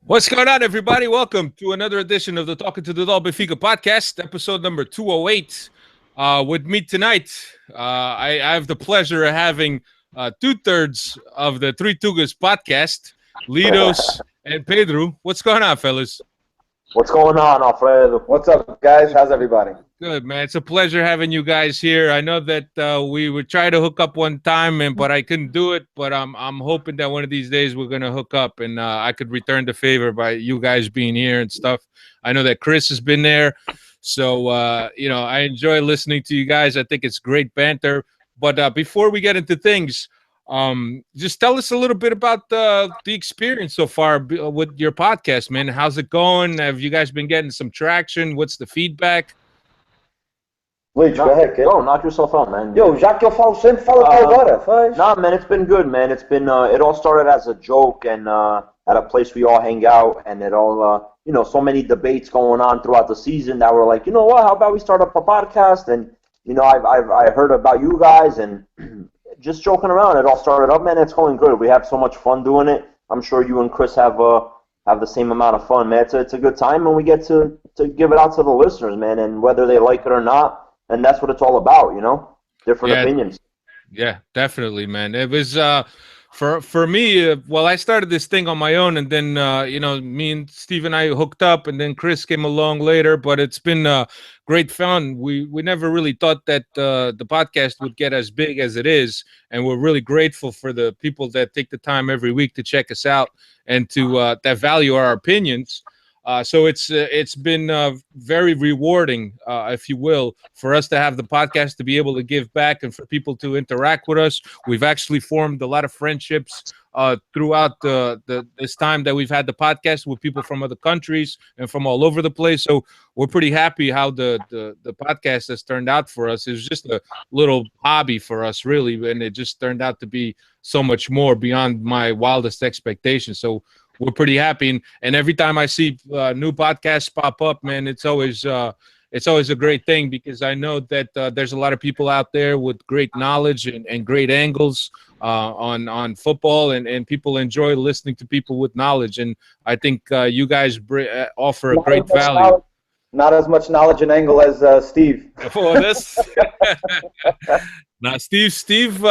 What's going on, everybody? Welcome to another edition of the Talking to the Doll Benfica podcast, episode number 208. With me tonight, I have the pleasure of having two-thirds of the Three Tugas podcast, Lidos and Pedro. What's going on, fellas? What's going on, Alfredo? What's up, guys? How's everybody? Good, man. It's a pleasure having you guys here. I know that we would try to hook up one time, but I couldn't do it. But I'm hoping that one of these days we're gonna hook up, and I could return the favor by you guys being here and stuff. I know that Chris has been there, so I enjoy listening to you guys. I think it's great banter. But before we get into things, just tell us a little bit about the experience so far with your podcast, man. How's it going? Have you guys been getting some traction? What's the feedback? Leach, go ahead, kid. Go, knock yourself out, man. Yo, já que eu falo sempre, fala agora. Faz. Nah, man, it's been good, man. It's been, it all started as a joke and at a place we all hang out, and it all, so many debates going on throughout the season that were like, you know what, how about we start up a podcast? And, I heard about you guys and just joking around. It all started up, man. It's going good. We have so much fun doing it. I'm sure you and Chris have the same amount of fun, man. It's a good time, and we get to give it out to the listeners, man, and whether they like it or not. And that's what it's all about, different opinions. Yeah, definitely, man. It was for me. Well, I started this thing on my own, and then me and Steve and I hooked up, and then Chris came along later. But it's been great fun. We never really thought that the podcast would get as big as it is, and we're really grateful for the people that take the time every week to check us out and to that value our opinions. So it's been very rewarding, if you will, for us to have the podcast to be able to give back and for people to interact with us. We've actually formed a lot of friendships throughout this time that we've had the podcast with people from other countries and from all over the place. So we're pretty happy how the podcast has turned out for us. It was just a little hobby for us, really, and it just turned out to be so much more beyond my wildest expectations. So we're pretty happy, and every time I see new podcasts pop up, man, it's always a great thing because I know that there's a lot of people out there with great knowledge and great angles on football, and people enjoy listening to people with knowledge, and I think you guys offer a great value. Not as much knowledge and angle as Steve. For this. Now, Steve's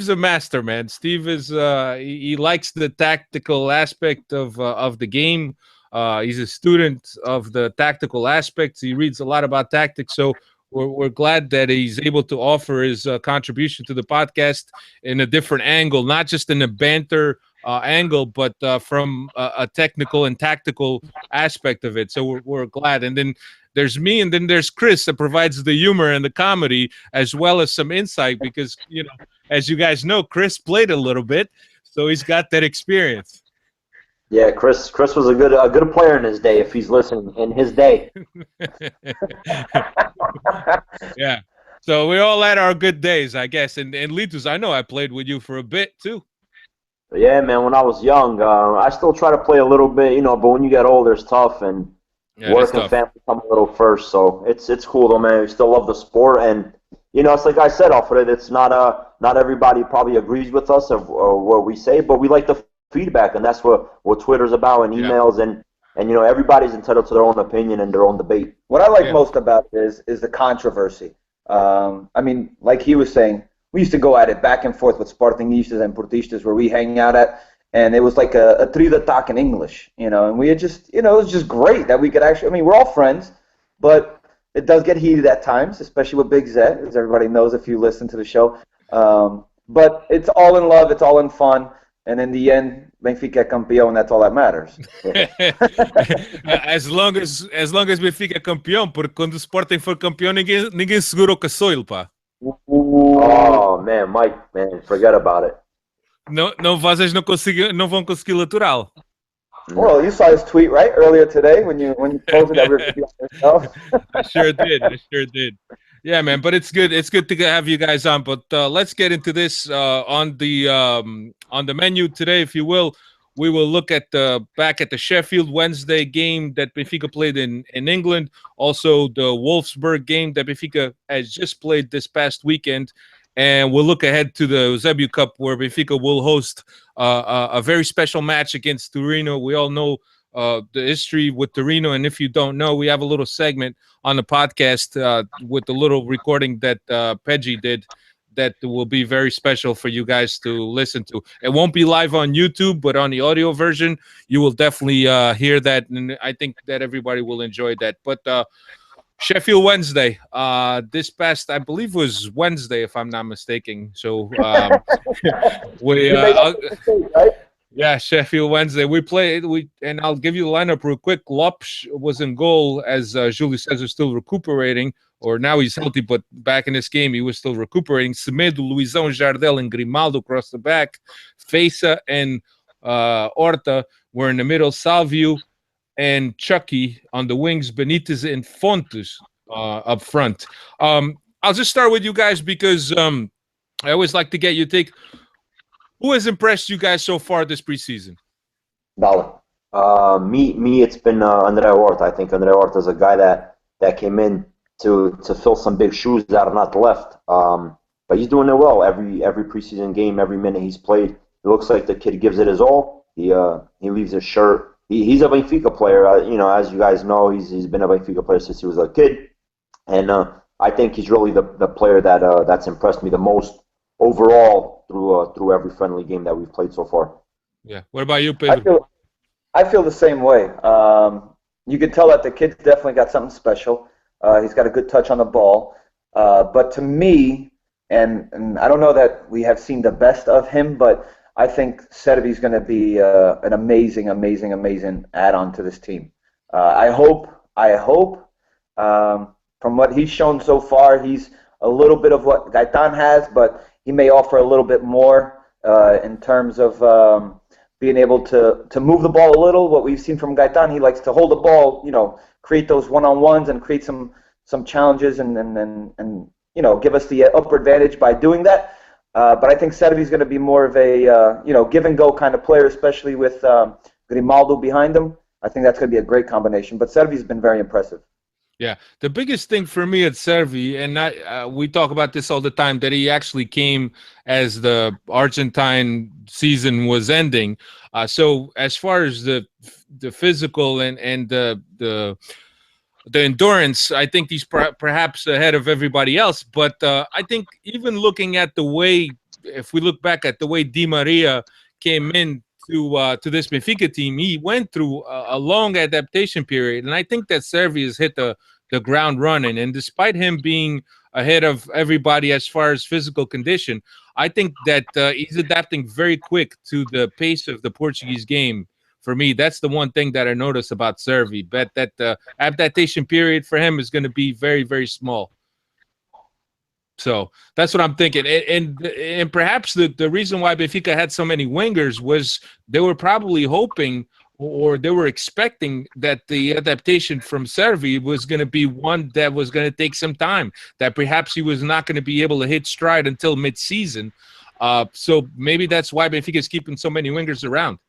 a master, man. Steve is he likes the tactical aspect of the game. He's a student of the tactical aspects. He reads a lot about tactics, so we're glad that he's able to offer his contribution to the podcast in a different angle, not just in a banter angle, but from a technical and tactical aspect of it. So we're glad. And then there's me, and then there's Chris that provides the humor and the comedy as well as some insight because, as you guys know, Chris played a little bit, so he's got that experience. Yeah, Chris was a good player in his day. If he's listening, in his day. Yeah. So we all had our good days, I guess. And Litus, I know I played with you for a bit too. Yeah, man. When I was young, I still try to play a little bit, but when you get older, it's tough, and work and family come a little first. So it's cool though, man. We still love the sport, and it's like I said, Alfred. It's not everybody probably agrees with us of what we say, but we like the feedback, and that's what Twitter's about, and emails, and everybody's entitled to their own opinion and their own debate. What I like most about it is the controversy. I mean, like he was saying, we used to go at it back and forth with Sportingistas and Portistas where we hang out at, and it was like a trio talk in English, and we had just, it was just great that we could actually, I mean, we're all friends, but it does get heated at times, especially with Big Zet, as everybody knows if you listen to the show. But it's all in love, it's all in fun, and in the end, Benfica campeão, and that's all that matters. as long as Benfica campeão, porque quando o Sporting for campeão, ninguém segura o caçoilo, pá. Oh, man, Mike, man, forget about it. Não, vocês não vão conseguir lateral. Well, you saw his tweet, right, earlier today when you posted that we were going to be on yourself. I sure did. Yeah, man, but it's good. It's good to have you guys on. But let's get into this on the menu today, if you will. We will look at back at the Sheffield Wednesday game that Benfica played in England. Also, the Wolfsburg game that Benfica has just played this past weekend. And we'll look ahead to the Eusebio Cup, where Benfica will host a very special match against Torino. We all know the history with Torino. And if you don't know, we have a little segment on the podcast with the little recording that Pedgey did that will be very special for you guys to listen to. It won't be live on YouTube, but on the audio version, you will definitely hear that. And I think that everybody will enjoy that. But Sheffield Wednesday, this past, I believe, was Wednesday, if I'm not mistaken. So we, right? yeah, Sheffield Wednesday. We played. And I'll give you the lineup real quick. Lopes was in goal as Julius Cesar still recuperating, or now he's healthy, but back in this game he was still recuperating. Semedo, Luizão, Jardel, and Grimaldo across the back. Feza and Horta were in the middle. Salvio and Chucky on the wings, Benitez and Fontes up front. I'll just start with you guys because I always like to get your take. Who has impressed you guys so far this preseason? Dollar. Me, it's been Andrea Horta. I think Andrea Horta is a guy that came in to fill some big shoes that are not left. But he's doing it well. Every preseason game, every minute he's played, it looks like the kid gives it his all. He leaves his shirt. He's a Benfica player, as you guys know. He's been a Benfica player since he was a kid, and I think he's really the player that's impressed me the most overall through every friendly game that we've played so far. Yeah. What about you, Pedro? I feel the same way. You can tell that the kid's definitely got something special. He's got a good touch on the ball, but to me, and I don't know that we have seen the best of him, but I think Serbi's going to be an amazing add-on to this team. I hope, from what he's shown so far, he's a little bit of what Gaitan has, but he may offer a little bit more in terms of being able to move the ball a little. What we've seen from Gaitan, he likes to hold the ball, create those one-on-ones and create some challenges and give us the upper advantage by doing that. But I think Serbi's going to be more of a give-and-go kind of player, especially with Grimaldo behind him. I think that's going to be a great combination. But Serbi's been very impressive. Yeah, the biggest thing for me at Servi, and we talk about this all the time, that he actually came as the Argentine season was ending. So as far as the physical and the endurance, I think he's perhaps ahead of everybody else. But I think even looking at the way, if we look back at the way Di Maria came in to this Benfica team, he went through a long adaptation period. And I think that Servi has hit the ground running. And despite him being ahead of everybody as far as physical condition, I think that he's adapting very quick to the pace of the Portuguese game. For me, that's the one thing that I noticed about Servi. But that adaptation period for him is going to be very, very small. So that's what I'm thinking. And perhaps the reason why Benfica had so many wingers was they were probably hoping or they were expecting that the adaptation from Servi was going to be one that was going to take some time, that perhaps he was not going to be able to hit stride until mid-season. So maybe that's why Benfica is keeping so many wingers around.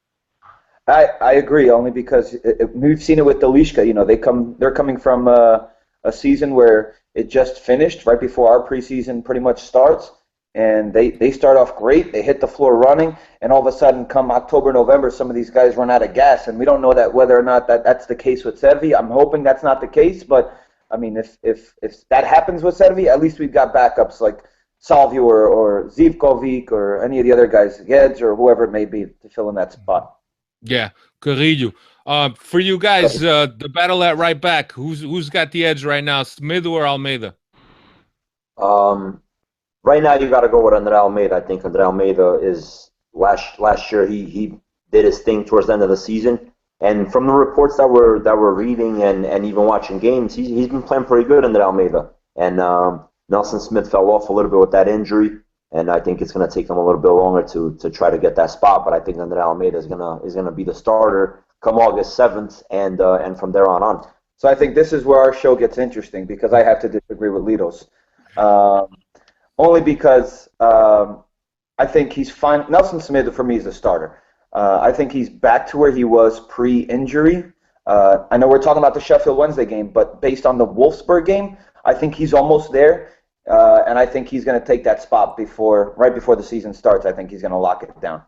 I agree, only because we've seen it with Delishka. They're coming from a season where it just finished right before our preseason pretty much starts, and they start off great. They hit the floor running, and all of a sudden, come October, November, some of these guys run out of gas, and we don't know that whether or not that's the case with Servi. I'm hoping that's not the case, but I mean, if that happens with Servi, at least we've got backups like Salvio or Zivkovic or any of the other guys, Guedes or whoever it may be, to fill in that spot. Yeah, Carrillo. For you guys, the battle at right back, who's got the edge right now, Smith or Almeida? Right now, you got to go with Andre Almeida. I think Andre Almeida is last year. He did his thing towards the end of the season, and from the reports that we're reading and even watching games, he's been playing pretty good, Andre Almeida. And Nelson Smith fell off a little bit with that injury, and I think it's going to take him a little bit longer to try to get that spot. But I think Andre Almeida is gonna be the starter come August 7th, and from there on. So I think this is where our show gets interesting, because I have to disagree with Litos. Only because I think he's fine. Nelson Smith, for me, is a starter. I think he's back to where he was pre-injury. I know we're talking about the Sheffield Wednesday game, but based on the Wolfsburg game, I think he's almost there. And I think he's going to take that spot right before the season starts. I think he's going to lock it down.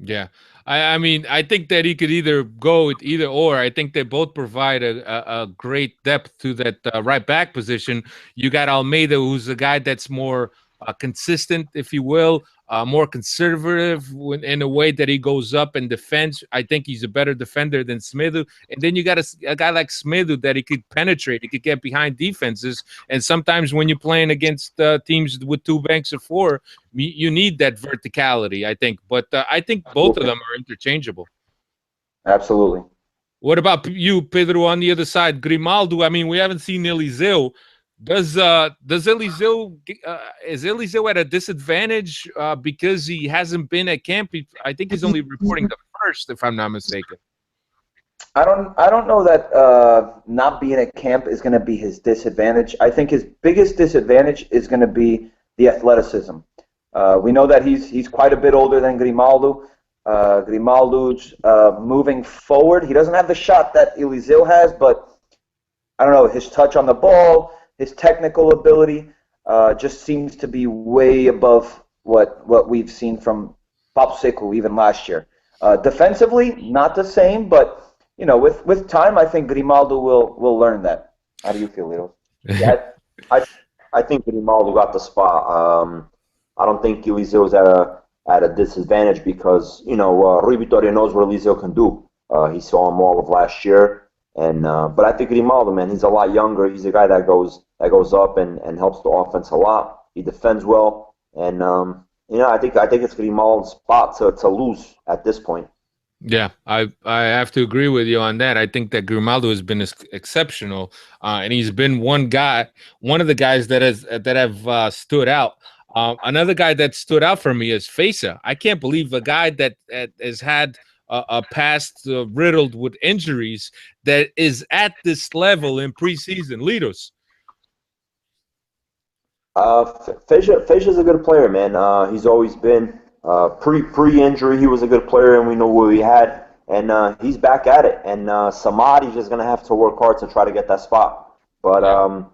Yeah. I mean, I think that he could either go with either or. I think they both provide a great depth to that right back position. You got Almeida, who's a guy that's more consistent, if you will, more conservative in a way that he goes up and defends. I think he's a better defender than Smedu. And then you got a guy like Smedu that he could penetrate. He could get behind defenses. And sometimes when you're playing against teams with two banks of four, you need that verticality, I think. But I think both of them are interchangeable. Absolutely. What about you, Pedro, on the other side? Grimaldo, I mean, we haven't seen Eliseu. Does Eliseu is Eliseu at a disadvantage because he hasn't been at camp? I think he's only reporting the first, if I'm not mistaken. I don't know that not being at camp is going to be his disadvantage. I think his biggest disadvantage is going to be the athleticism. We know that he's quite a bit older than Grimaldo. Grimaldo's moving forward. He doesn't have the shot that Eliseu has, but I don't know, his touch on the ball, his technical ability just seems to be way above what we've seen from Papo Seco even last year. Defensively, not the same, but you know, with time, I think Grimaldo will learn that. How do you feel, Leo? Yeah, I think Grimaldo got the spot. I don't think Eliseu's at a disadvantage because Rui Vitória knows what Eliseu can do. He saw him all of last year, and but I think Grimaldo, man, he's a lot younger. He's a guy that goes up and helps the offense a lot. He defends well, and I think it's Grimaldo's spot to lose at this point. Yeah, I have to agree with you on that. I think that Grimaldo has been exceptional, and he's been one of the guys that have stood out. Another guy that stood out for me is Fesa. I can't believe a guy that has had a past riddled with injuries that is at this level in preseason. Litos. Feja's a good player, man. He's always been pre-injury. He was a good player, and we know what he had. And he's back at it. And Samadi's just gonna have to work hard to try to get that spot. But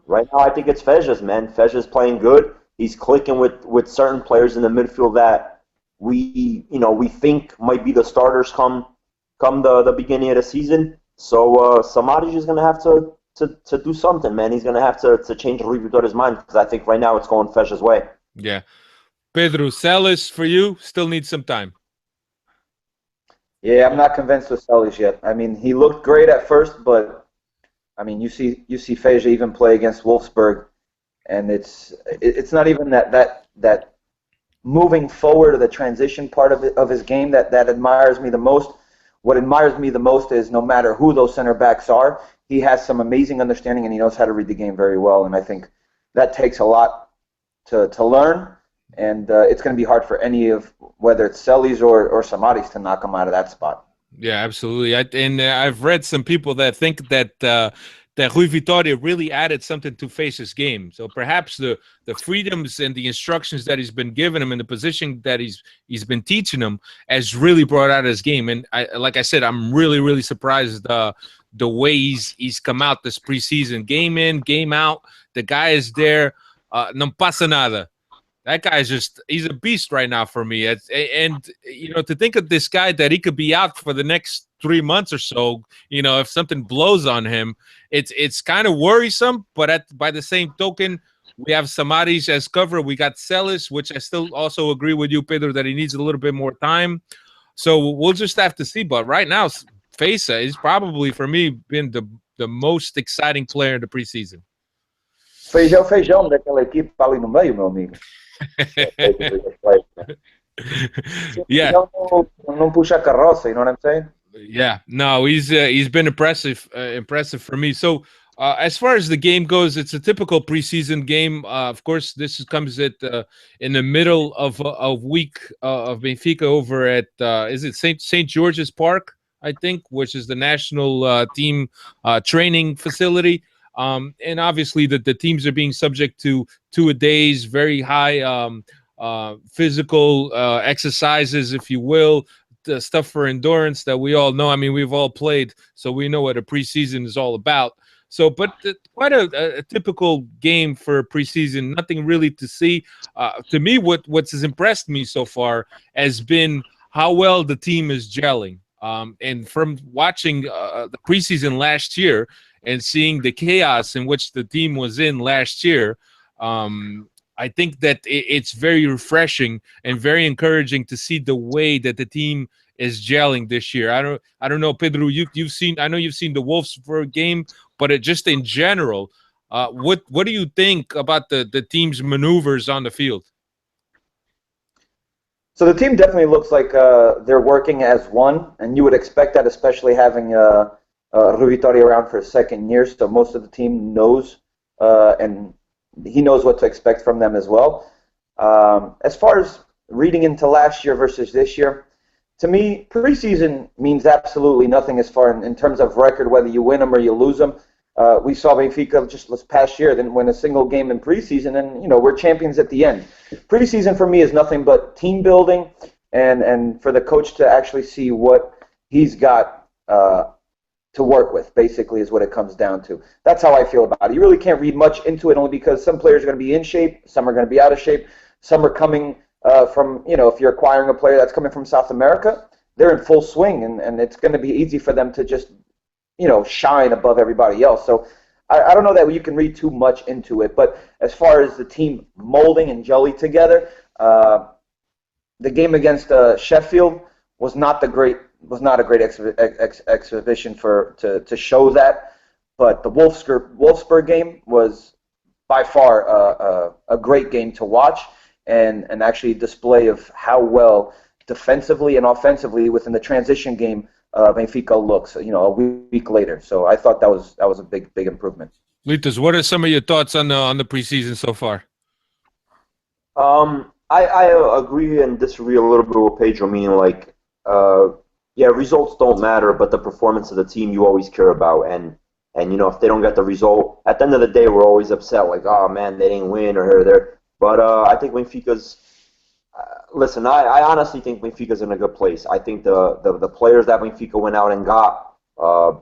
right now, I think it's Feja's, man. Feja's playing good. He's clicking with certain players in the midfield that we think might be the starters come the beginning of the season. So Samadi's just gonna have to do something, man. He's gonna have to change Rui Vitória's mind because I think right now it's going Feja's way. Yeah. Pedro, Celis for you still needs some time. Yeah, I'm not convinced with Celis yet. I mean, he looked great at first, but I mean, you see Feja even play against Wolfsburg, and it's not even that moving forward or the transition part of his game that admires me the most. What admires me the most is no matter who those center backs are, he has some amazing understanding and he knows how to read the game very well. And I think that takes a lot to learn. And it's going to be hard for any of, whether it's Celis or Samaris, to knock him out of that spot. Yeah, absolutely. I've read some people that think that Rui Vitória really added something to Feja's game. So perhaps the freedoms and the instructions that he's been giving him and the position that he's been teaching him has really brought out his game. And like I said, I'm really, really surprised the way he's come out this preseason. Game in, game out. The guy is there. No pasa nada. That guy's he's a beast right now for me. And to think of this guy that he could be out for the next 3 months or so, if something blows on him, it's kind of worrisome. But by the same token, we have Samaris as cover. We got Celis, which I still also agree with you, Pedro, that he needs a little bit more time. So we'll just have to see. But right now, Fesa is probably, for me, been the most exciting player in the preseason. Feijão daquela equipe ali no meio, meu amigo. Yeah. Não puxa carroça, you know what I'm saying? Yeah, no, he's been impressive for me. So as far as the game goes, it's a typical preseason game. Of course, this comes in the middle of a week of Benfica over at is it St. George's Park, I think, which is the national team training facility. And obviously the teams are being subject to 2-a-days, very high physical exercises, if you will, the stuff for endurance that we all know. I mean, we've all played, so we know what a preseason is all about. So, but quite a typical game for preseason. Nothing really to see. To me, what's impressed me so far has been how well the team is gelling. And from watching the preseason last year and seeing the chaos in which the team was in last year, I think that it's very refreshing and very encouraging to see the way that the team is gelling this year. I don't know, Pedro. You've seen. I know you've seen the Wolfsburg game, but just in general, what do you think about the team's maneuvers on the field? So the team definitely looks like they're working as one, and you would expect that, especially having Rui around for a second year. So most of the team knows, and he knows what to expect from them as well. As far as reading into last year versus this year, to me, preseason means absolutely nothing as far in terms of record, whether you win them or you lose them. We saw Benfica just this past year didn't win a single game in preseason, and we're champions at the end. Preseason for me is nothing but team building, and for the coach to actually see what he's got to work with, basically, is what it comes down to. That's how I feel about it. You really can't read much into it, only because some players are going to be in shape, some are going to be out of shape, some are coming from, if you're acquiring a player that's coming from South America, they're in full swing, and it's going to be easy for them to just shine above everybody else. So I don't know that you can read too much into it. But as far as the team molding and gelling together, the game against Sheffield was not a great exhibition to show that. But the Wolfsburg game was by far a great game to watch, and actually a display of how well defensively and offensively within the transition game Benfica looks, a week later. So I thought that was a big improvement. Litas, what are some of your thoughts on the preseason so far? I agree and disagree a little bit with Pedro, meaning results don't matter, but the performance of the team you always care about. And if they don't get the result, at the end of the day, we're always upset, like, oh man, they didn't win or here or there. But I think Benfica's. Listen, I honestly think Benfica's in a good place. I think the players that Benfica went out and got,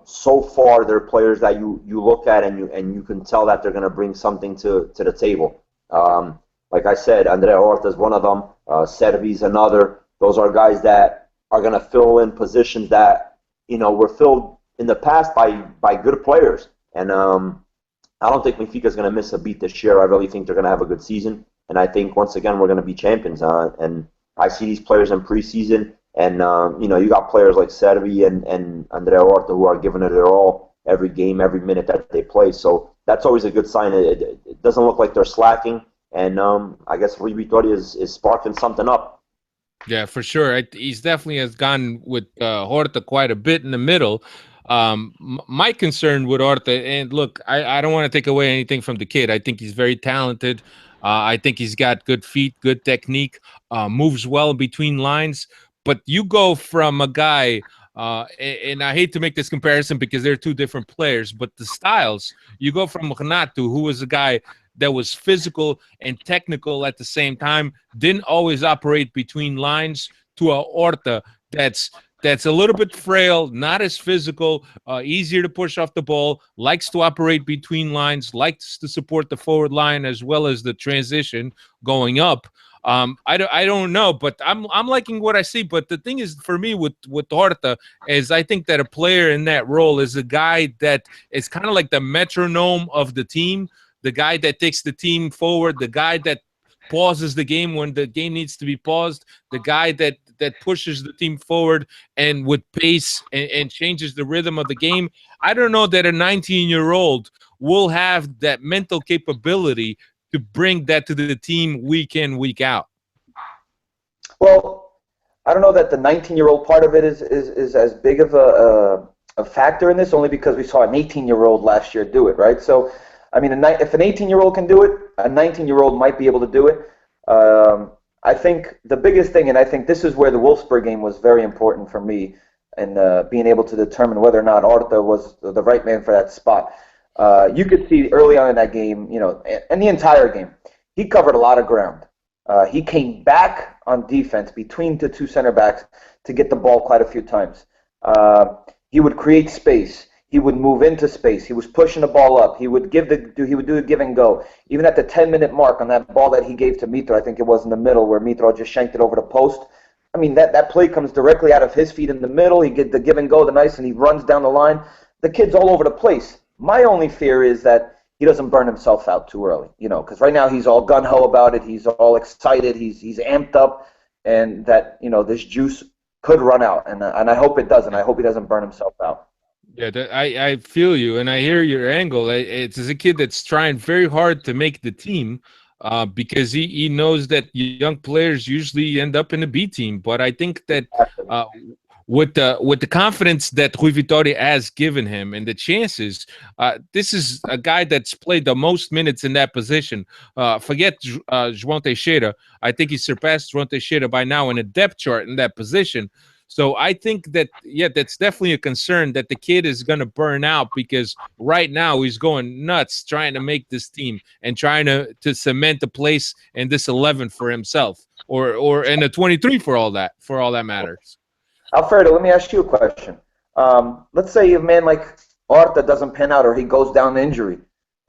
so far, they're players that you look at and you can tell that they're going to bring something to the table. Like I said, Andrea Horta is one of them. Servi's another. Those are guys that are going to fill in positions that were filled in the past by good players. And I don't think Benfica's going to miss a beat this year. I really think they're going to have a good season. And I think, once again, we're going to be champions. And I see these players in preseason, and, you got players like Servi and Andrea Horta who are giving it their all every game, every minute that they play. So that's always a good sign. It doesn't look like they're slacking, and I guess Rui Vitória is sparking something up. Yeah, for sure. He's definitely has gone with Horta quite a bit in the middle. My concern with Horta, and look, I don't want to take away anything from the kid. I think he's very talented. I think he's got good feet, good technique, moves well between lines. But you go from a guy, and I hate to make this comparison because they're two different players, but the styles, you go from Renato, who was a guy that was physical and technical at the same time, didn't always operate between lines, to a Horta that's a little bit frail, not as physical, easier to push off the ball, likes to operate between lines, likes to support the forward line as well as the transition going up. I don't know, but I'm liking what I see. But the thing is, for me with Horta, is I think that a player in that role is a guy that is kind of like the metronome of the team, the guy that takes the team forward, the guy that pauses the game when the game needs to be paused, the guy that pushes the team forward and with pace and changes the rhythm of the game. I don't know that a 19-year-old will have that mental capability to bring that to the team week in, week out. Well, I don't know that the 19-year-old part of it is as big of a factor in this, only because we saw an 18-year-old last year do it, right? So, I mean, if an 18-year-old can do it, a 19-year-old might be able to do it. I think the biggest thing, and I think this is where the Wolfsburg game was very important for me, and being able to determine whether or not Horta was the right man for that spot. You could see early on in that game, and the entire game, he covered a lot of ground. He came back on defense between the two center backs to get the ball quite a few times. He would create space. He would move into space. He was pushing the ball up. He would do the give and go. Even at the 10-minute mark on that ball that he gave to Mitro, I think it was in the middle where Mitro just shanked it over the post. I mean, that play comes directly out of his feet in the middle. He get the give and go, the nice, and he runs down the line. The kid's all over the place. My only fear is that he doesn't burn himself out too early, because right now he's all gun-ho about it. He's all excited. He's amped up, and that, this juice could run out, and I hope it doesn't. I hope he doesn't burn himself out. Yeah, I feel you, and I hear your angle. It's a kid that's trying very hard to make the team, because he knows that young players usually end up in the B team. But I think that with the confidence that Rui Vitória has given him and the chances, this is a guy that's played the most minutes in that position. Forget João Teixeira. I think he surpassed João Teixeira by now in a depth chart in that position. So I think that, that's definitely a concern that the kid is going to burn out, because right now he's going nuts trying to make this team and trying to cement a place in this 11 for himself, or in a 23 for all that matters. Alfredo, let me ask you a question. Let's say a man like Horta doesn't pan out, or he goes down to injury.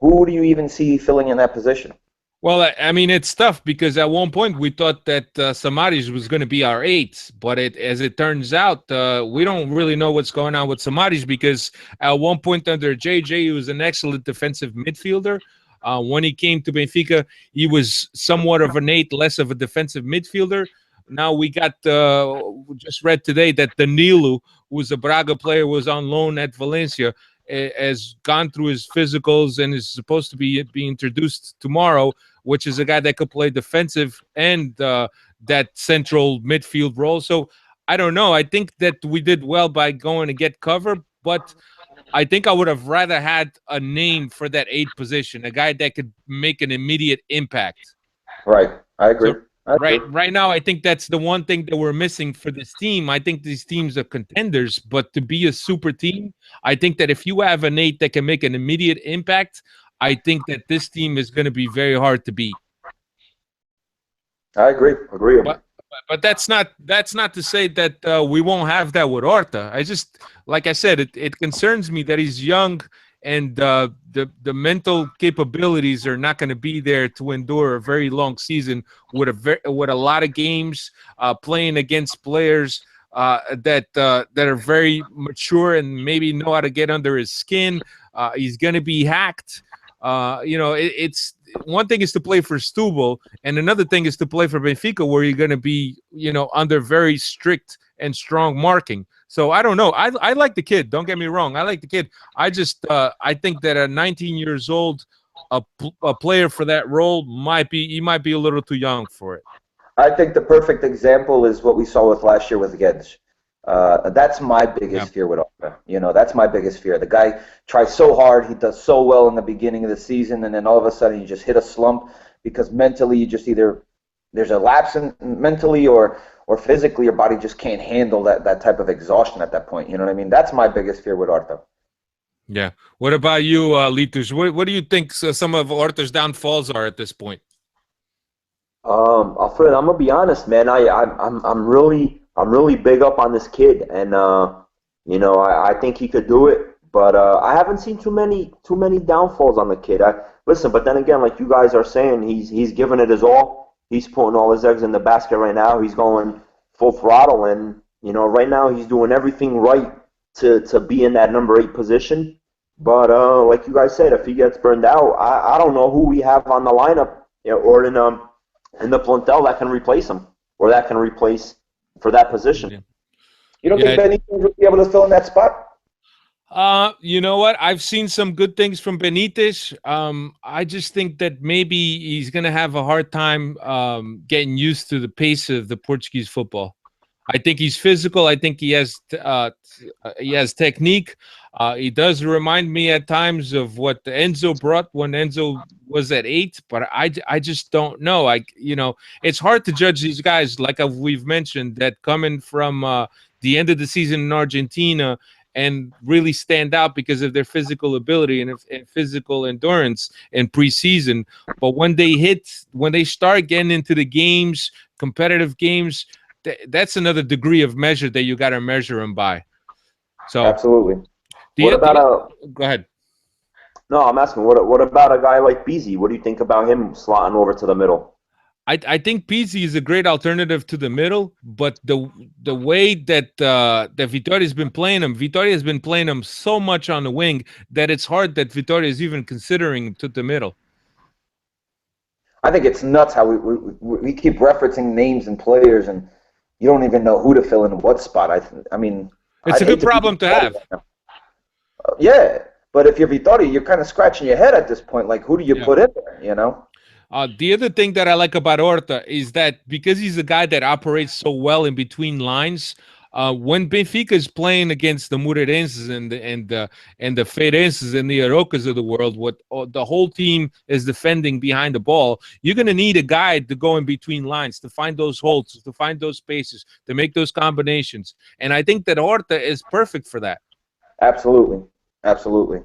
Who do you even see filling in that position? Well, I mean, it's tough, because at one point we thought that Samaris was going to be our 8, but as it turns out, we don't really know what's going on with Samaris, because at one point under JJ, he was an excellent defensive midfielder. When he came to Benfica, he was somewhat of an 8, less of a defensive midfielder. Now we got just read today that Danilo, who was a Braga player, was on loan at Valencia, has gone through his physicals and is supposed to be introduced tomorrow, which is a guy that could play defensive and that central midfield role. So I don't know. I think that we did well by going to get cover, but I think I would have rather had a name for that 8 position, a guy that could make an immediate impact. Right. I agree. So, right now, I think that's the one thing that we're missing for this team. I think these teams are contenders, but to be a super team, I think that if you have an 8 that can make an immediate impact, I think that this team is going to be very hard to beat. I agree. But that's not to say that we won't have that with Horta. Like I said, it concerns me that he's young, and the mental capabilities are not going to be there to endure a very long season with a lot of games, playing against players that are very mature and maybe know how to get under his skin. He's going to be hacked. It's one thing is to play for Setúbal, and another thing is to play for Benfica, where you're going to be, under very strict and strong marking. So I don't know. I like the kid. Don't get me wrong. I like the kid. I think that at 19 years old, a player for that role might be a little too young for it. I think the perfect example is what we saw with last year with Gedge. That's my biggest fear with Horta. That's my biggest fear. The guy tries so hard. He does so well in the beginning of the season, and then all of a sudden you just hit a slump because mentally you just either there's a lapse in mentally or physically your body just can't handle that type of exhaustion at that point. You know what I mean? That's my biggest fear with Horta. Yeah. What about you, Litus? What do you think some of Horta's downfalls are at this point? Alfred, I'm gonna be honest, man. I'm really big up on this kid, and I think he could do it. But I haven't seen too many downfalls on the kid. Listen, but then again, like you guys are saying, he's giving it his all. He's putting all his eggs in the basket right now. He's going full throttle, and right now he's doing everything right to be in that number 8 position. But like you guys said, if he gets burned out, I don't know who we have on the lineup or in the plantel that can replace him, or that can replace for that position. Yeah. You don't think Benitez will be able to fill in that spot? You know what? I've seen some good things from Benitez. I just think that maybe he's going to have a hard time getting used to the pace of the Portuguese football. I think he's physical. I think he has technique. He does remind me at times of what Enzo brought when Enzo was at 8, but I just don't know. It's hard to judge these guys, like we've mentioned, that coming from the end of the season in Argentina and really stand out because of their physical ability and physical endurance in preseason. But when they start getting into the games, competitive games, that's another degree of measure that you got to measure them by. So absolutely. Go ahead. No, I'm asking. What about a guy like Pedgey? What do you think about him slotting over to the middle? I think Pizzi is a great alternative to the middle, but the way that Vitória has been playing him so much on the wing that it's hard that Vitória is even considering to the middle. I think it's nuts how we keep referencing names and players, and you don't even know who to fill in what spot. I mean, It's I'd a hate good to be problem to Vitória have. right now. Yeah, but if you're Vitória, you're kind of scratching your head at this point. Like, who do you Yeah. put in there? You know? The other thing that I like about Horta is that because he's a guy that operates so well in between lines, when Benfica is playing against the Moreirenses and the Feirenses and the Arocas of the world, what the whole team is defending behind the ball, you're going to need a guy to go in between lines to find those holes, to find those spaces, to make those combinations. And I think that Horta is perfect for that. Absolutely, absolutely.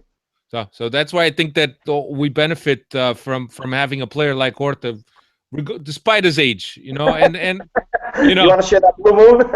So that's why I think that we benefit from having a player like Horta, despite his age, and You want to share that blue moon?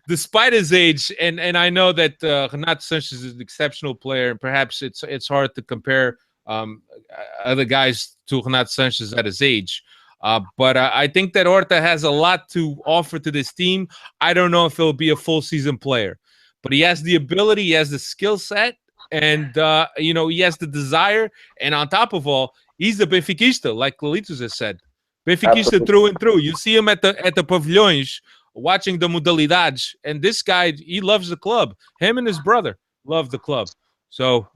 despite his age, and I know that Renato Sanchez is an exceptional player, and perhaps it's hard to compare other guys to Renato Sanchez at his age. But I think that Horta has a lot to offer to this team. I don't know if he'll be a full season player, but he has the ability, he has the skill set, and he has the desire. And on top of all, he's a Benfiquista, like Lolitos has said. Benfiquista Absolutely. through and through. You see him at the pavilhões watching the modalidades, and this guy, he loves the club. Him and his brother love the club. So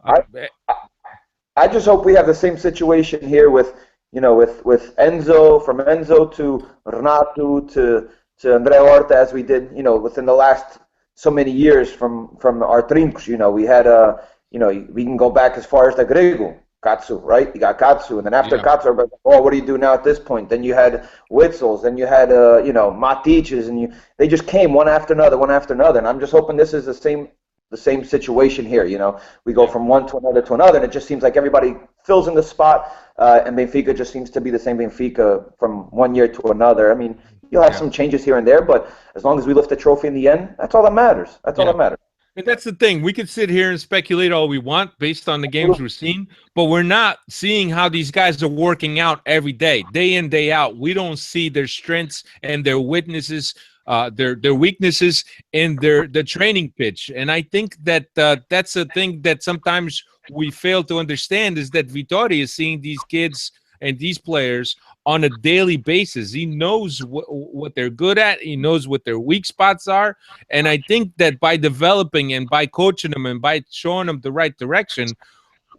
I just hope we have the same situation here with Enzo, from Enzo to Renato to Andrea Horta, as we did, within the last so many years from our trincos. We had we can go back as far as the Grego, Katsu, right? You got Katsu, and then after Katsu, everybody's like, oh, what do you do now at this point? Then you had Witzels, then you had Matiches, and they just came one after another, and I'm just hoping this is the same situation here. We go from one to another, and it just seems like everybody fills in the spot, and Benfica just seems to be the same Benfica from one year to another. I mean, you'll have some changes here and there, but as long as we lift the trophy in the end, that's all that matters. That's all that matters. And that's the thing. We could sit here and speculate all we want based on the games we're seeing, but we're not seeing how these guys are working out every day in, day out. We don't see their strengths and their weaknesses, their weaknesses in the training pitch. And I think that that's a thing that sometimes we fail to understand, is that Vitória is seeing these kids and these players on a daily basis. He knows what they're good at. He knows what their weak spots are. And I think that by developing and by coaching them and by showing them the right direction,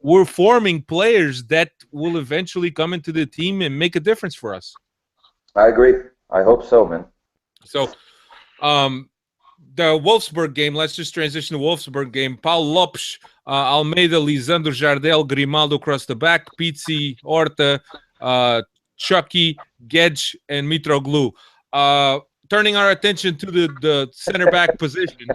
we're forming players that will eventually come into the team and make a difference for us. I agree. I hope so, man. So the Wolfsburg game, let's just transition to Wolfsburg game. Paul Lopes, Almeida, Lisandro, Jardel, Grimaldo across the back, Pizzi, Horta, Chucky, Gedge, and Mitroglou. Turning our attention to the center back position.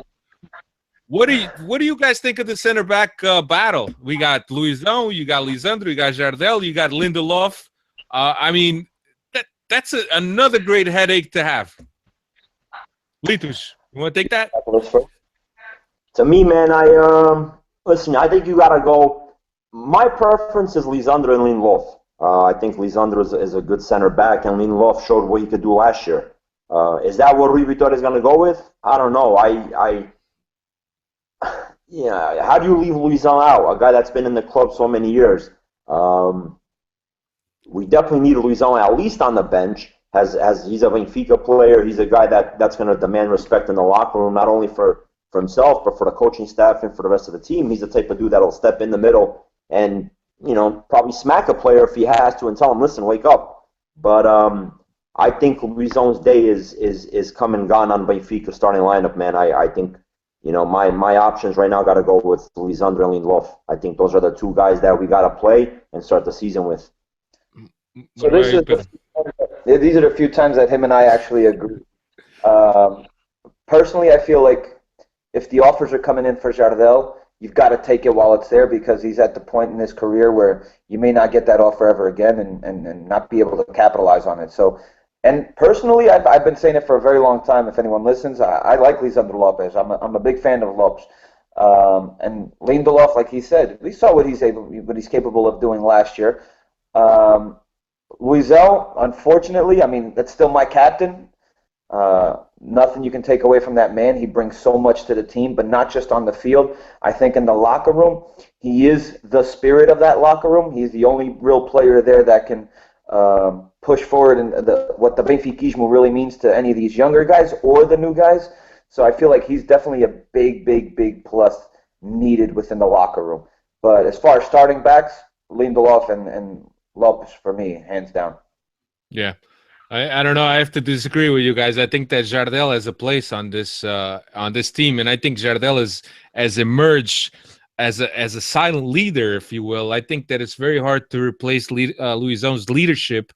What do you guys think of the center back battle? We got Luizão, you got Lisandro, you got Jardel, you got Lindelof. I mean, that's another great headache to have. Litus, you want to take that? To me, man, listen. I think you gotta go. My preference is Lisandro and Lindelof. I think Lisandro is a good center back, and Lindelof showed what he could do last year. Is that what Rui Vitória is going to go with? I don't know. How do you leave Luizão out? A guy that's been in the club so many years. We definitely need Luizão at least on the bench. He's a Benfica player. He's a guy that's going to demand respect in the locker room, not only for himself, but for the coaching staff and for the rest of the team. He's the type of dude that'll step in the middle and probably smack a player if he has to and tell him, listen, wake up. But I think Luizão's day is come and gone on Benfica starting lineup, man. I think, my options right now got to go with Lisandro and Lindelof. I think those are the two guys that we got to play and start the season with. So these are the few times that him and I actually agree. Personally, I feel like if the offers are coming in for Jardel, you've got to take it while it's there, because he's at the point in his career where you may not get that offer ever again and not be able to capitalize on it. So, and personally, I've been saying it for a very long time. If anyone listens, I like Lisandro Lopes. I'm a big fan of Lopes. And Lindelof, like he said, we saw what he's capable of doing last year. Luizel, unfortunately, I mean, that's still my captain. Nothing you can take away from that man. He brings so much to the team, but not just on the field. I think in the locker room, he is the spirit of that locker room. He's the only real player there that can push forward and what the Benfiquismo really means to any of these younger guys or the new guys. So I feel like he's definitely a big, big, big plus needed within the locker room. But as far as starting backs, Lindelof and Lopes for me, hands down. Yeah. I don't know. I have to disagree with you guys. I think that Jardel has a place on this team, and I think Jardel has emerged as a silent leader, if you will. I think that it's very hard to replace Luizão's leadership,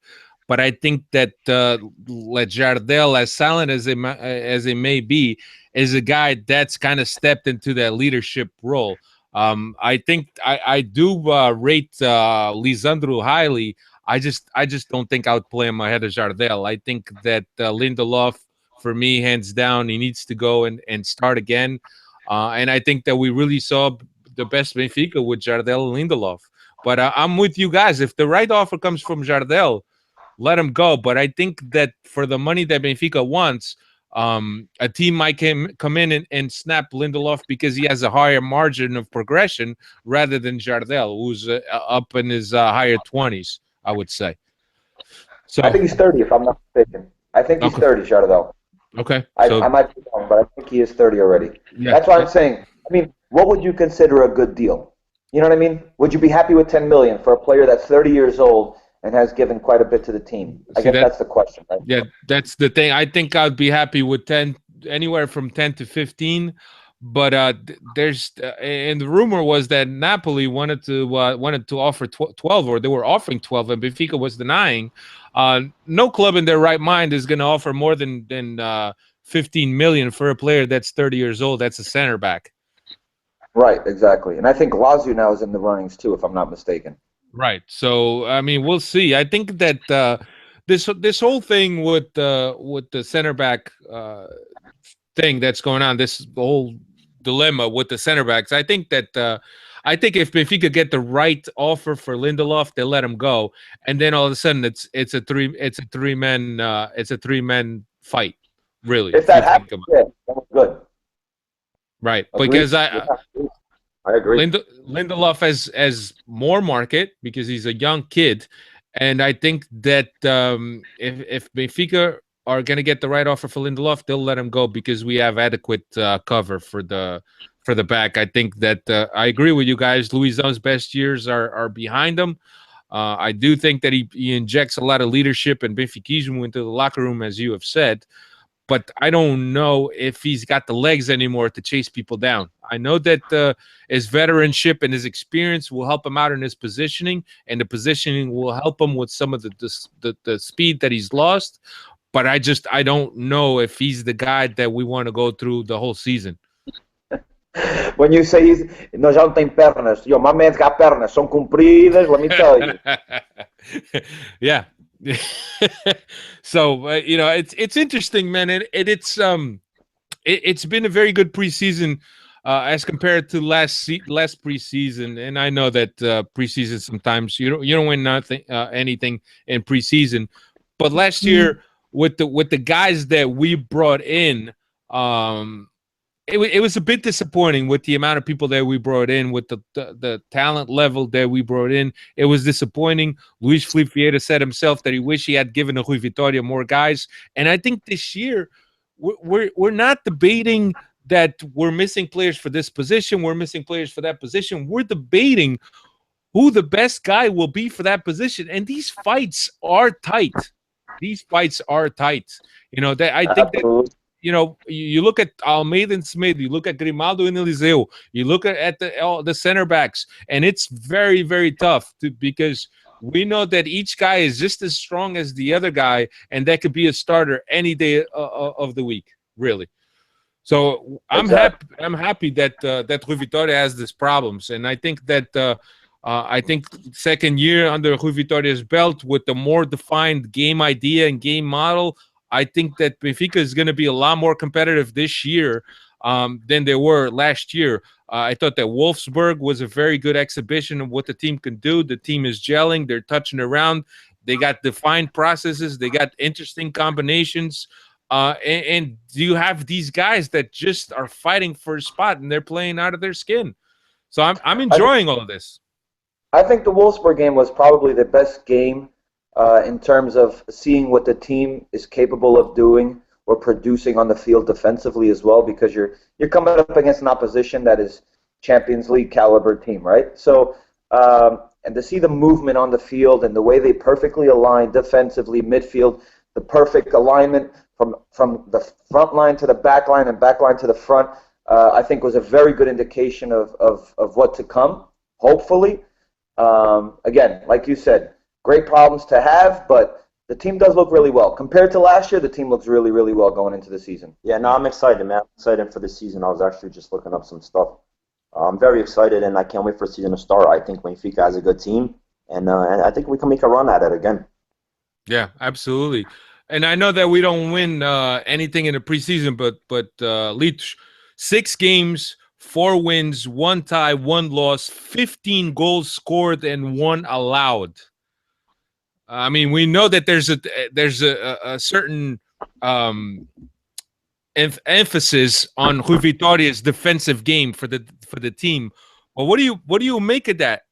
but I think that Jardel, as silent as it may be, is a guy that's kind of stepped into that leadership role. I think I do rate Lisandro highly. I just don't think I would play him ahead of Jardel. I think that Lindelof, for me, hands down, he needs to go and start again. And I think that we really saw the best Benfica with Jardel and Lindelof. But I'm with you guys. If the right offer comes from Jardel, let him go. But I think that for the money that Benfica wants, a team might come in and snap Lindelof because he has a higher margin of progression rather than Jardel, who's up in his higher 20s. I would say. So I think he's 30, if I'm not mistaken. I think he's 30, Jardel. Okay. I might be wrong, but I think he is 30 already. Yeah. That's why I'm saying. I mean, what would you consider a good deal? You know what I mean? Would you be happy with 10 million for a player that's 30 years old and has given quite a bit to the team? I guess that's the question, right? Yeah, that's the thing. I think I'd be happy with 10, anywhere from 10 to 15. But there's and the rumor was that Napoli wanted to offer 12, or they were offering 12, and Benfica was denying. No club in their right mind is going to offer more than 15 million for a player that's 30 years old. That's a center back. Right, exactly. And I think Lazio now is in the runnings too, if I'm not mistaken. Right. So I mean, we'll see. I think that this whole thing with the center back thing that's going on, this whole dilemma with the center backs, I think if Benfica get the right offer for Lindelof, they let him go, and then all of a sudden it's a three man fight. Really, if that happens, yeah, that's good. Right, because I agree. Lindelof has more market because he's a young kid, and I think that if Benfica are going to get the right offer for Lindelof, they'll let him go because we have adequate cover for the back. I think that I agree with you guys. Luizão's best years are behind him. I do think that he injects a lot of leadership and Benfiquismo into the locker room, as you have said. But I don't know if he's got the legs anymore to chase people down. I know that his veteranship and his experience will help him out in his positioning, and the positioning will help him with some of the speed that he's lost. But I don't know if he's the guy that we want to go through the whole season. When you say nós já não tem pernas, my man's got pernas, são compridas, let me tell you. Yeah. So it's interesting, man, and it's been a very good preseason as compared to last preseason. And I know that preseason sometimes you don't win anything in preseason, but last year with the guys that we brought in, it was a bit disappointing with the amount of people that we brought in, with the talent level that we brought in. It was disappointing. Luis Felipe Vieira said himself that he wished he had given Rui Vitória more guys. And I think this year we're not debating that we're missing players for this position, we're missing players for that position. We're debating who the best guy will be for that position. And these fights are tight. I think that. You look at Almeida and Smith, you look at Grimaldo and Eliseu, you look at the center backs, and it's very, very tough because we know that each guy is just as strong as the other guy, and that could be a starter any day of the week, really. So I'm happy that Rui Vitória has these problems, and I think that second year under Rui Vitória's belt with the more defined game idea and game model, I think that Benfica is going to be a lot more competitive this year than they were last year. I thought that Wolfsburg was a very good exhibition of what the team can do. The team is gelling. They're touching around. They got defined processes. They got interesting combinations. And you have these guys that just are fighting for a spot, and they're playing out of their skin. So I'm enjoying all of this. I think the Wolfsburg game was probably the best game in terms of seeing what the team is capable of doing or producing on the field defensively as well, because you're coming up against an opposition that is Champions League caliber team, right? So and to see the movement on the field and the way they perfectly align defensively, midfield, the perfect alignment from the front line to the back line and back line to the front, I think was a very good indication of what to come, hopefully. Again, like you said, great problems to have, but the team does look really well. Compared to last year, the team looks really, really well going into the season. Yeah, no, I'm excited, man. I'm excited for the season. I was actually just looking up some stuff. I'm very excited, and I can't wait for the season to start. I think Benfica has a good team, and I think we can make a run at it again. Yeah, absolutely. And I know that we don't win anything in the preseason, but Lich, 6 games, 4 wins, 1 tie, 1 loss, 15 goals scored, and 1 allowed. I mean, we know that there's a certain emphasis on Rui Vitória's defensive game for the team. Well, what do you make of that?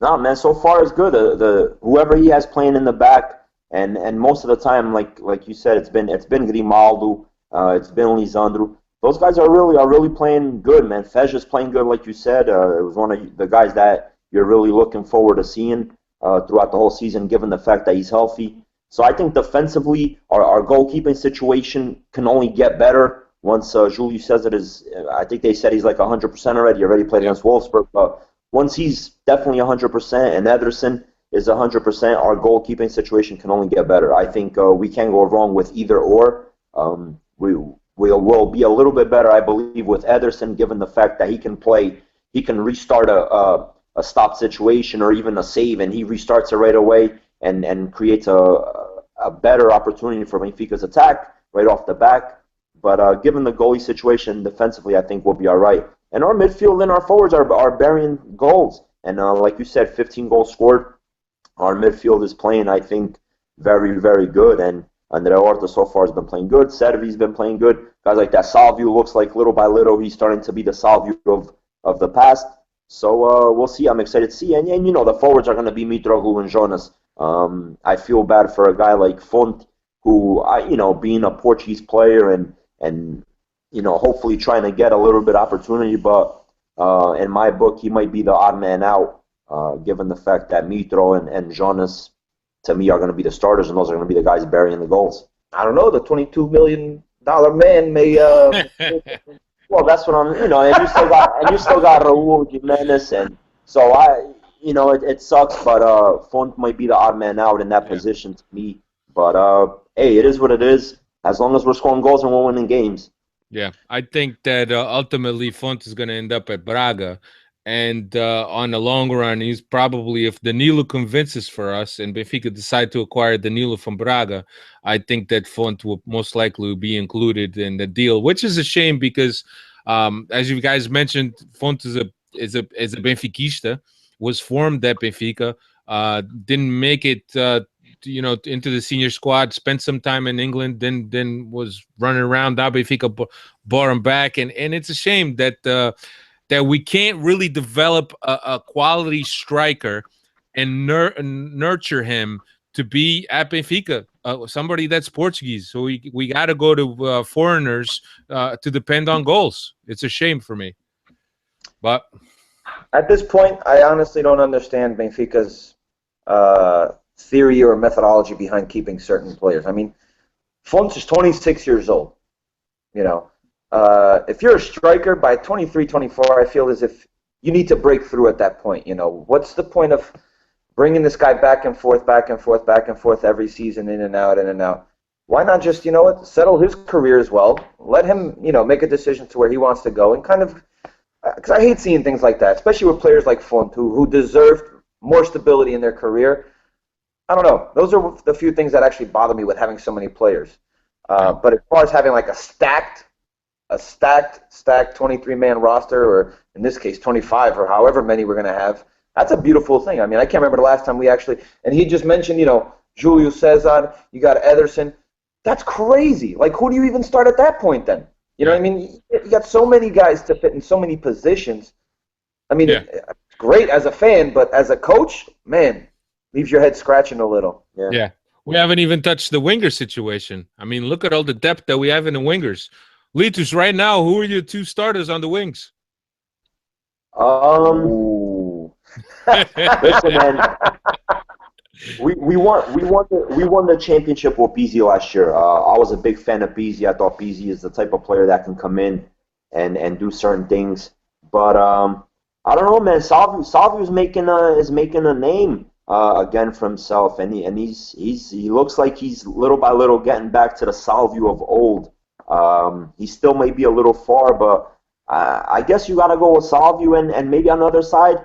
No, man. So far, it's good. The whoever he has playing in the back, and most of the time, like you said, it's been Grimaldo, it's been Lisandro. Those guys are really playing good, man. Fej is playing good, like you said. It was one of the guys that you're really looking forward to seeing throughout the whole season, given the fact that he's healthy. So I think defensively, our goalkeeping situation can only get better once Julius Cesar is. I think they said he's like 100% already. He already played against Wolfsburg, but once he's definitely 100% and Ederson is 100%, our goalkeeping situation can only get better. I think we can't go wrong with either or. We'll be a little bit better, I believe, with Ederson, given the fact that he can restart a stop situation or even a save, and he restarts it right away and creates a better opportunity for Benfica's attack right off the back. But given the goalie situation defensively, I think we'll be all right. And our midfield and our forwards are burying goals. And like you said, 15 goals scored. Our midfield is playing, I think, very, very good. And Andre Horta so far has been playing good. Servi's been playing good. Guys like that Salvio looks like little by little he's starting to be the Salvio of the past. So we'll see. I'm excited to see. And you know, the forwards are going to be Mitroglou and Jonas. I feel bad for a guy like Font, who, being a Portuguese player and hopefully trying to get a little bit of opportunity, but in my book, he might be the odd man out, given the fact that Mitro and Jonas, to me, are going to be the starters, and those are going to be the guys burying the goals. I don't know. The $22 million man may. Well, that's what I'm. And you still got Raul Jimenez, and so it sucks, but Font might be the odd man out in that position to me. But hey, it is what it is. As long as we're scoring goals and we're winning games. Yeah, I think that ultimately Font is going to end up at Braga, and on the long run, he's probably, if Danilo convinces for us and Benfica decide to acquire Danilo from Braga, I think that Font will most likely be included in the deal, which is a shame because, as you guys mentioned, Font is a Benfiquista, was formed at Benfica, didn't make it. Into the senior squad, spent some time in England, then was running around. Now Benfica brought him back, and it's a shame that that we can't really develop a quality striker and nurture him to be at Benfica, somebody that's Portuguese. So we got to go to foreigners to depend on goals. It's a shame for me, but at this point, I honestly don't understand Benfica's theory or methodology behind keeping certain players. I mean, Font is 26 years old. If you're a striker by 23, 24, I feel as if you need to break through at that point. What's the point of bringing this guy back and forth every season, in and out? Why not just, settle his career as well, let him, make a decision to where he wants to go, and kind of, because I hate seeing things like that, especially with players like Font who deserved more stability in their carear. I don't know. Those are the few things that actually bother me with having so many players. But as far as having like a stacked 23-man roster, or in this case 25, or however many we're going to have, That's a beautiful thing. I mean, I can't remember the last time we actually, and he just mentioned, Julio Cesar, you got Ederson. That's crazy. Like, who do you even start at that point then? You know what I mean? You got so many guys to fit in so many positions. I mean, it's great as a fan, but as a coach, man, leaves your head scratching a little. Yeah. We haven't even touched the winger situation. I mean, look at all the depth that we have in the wingers. Litus, right now, who are your 2 starters on the wings? Listen, man. We won the championship with Pedgey last year. I was a big fan of Pedgey. I thought Pedgey is the type of player that can come in and do certain things. But I don't know, man. Salvio is making a name again for himself, and he looks like he's little by little getting back to the Salvio of old. He still may be a little far, but I guess you got to go with Salvio and maybe on the other side,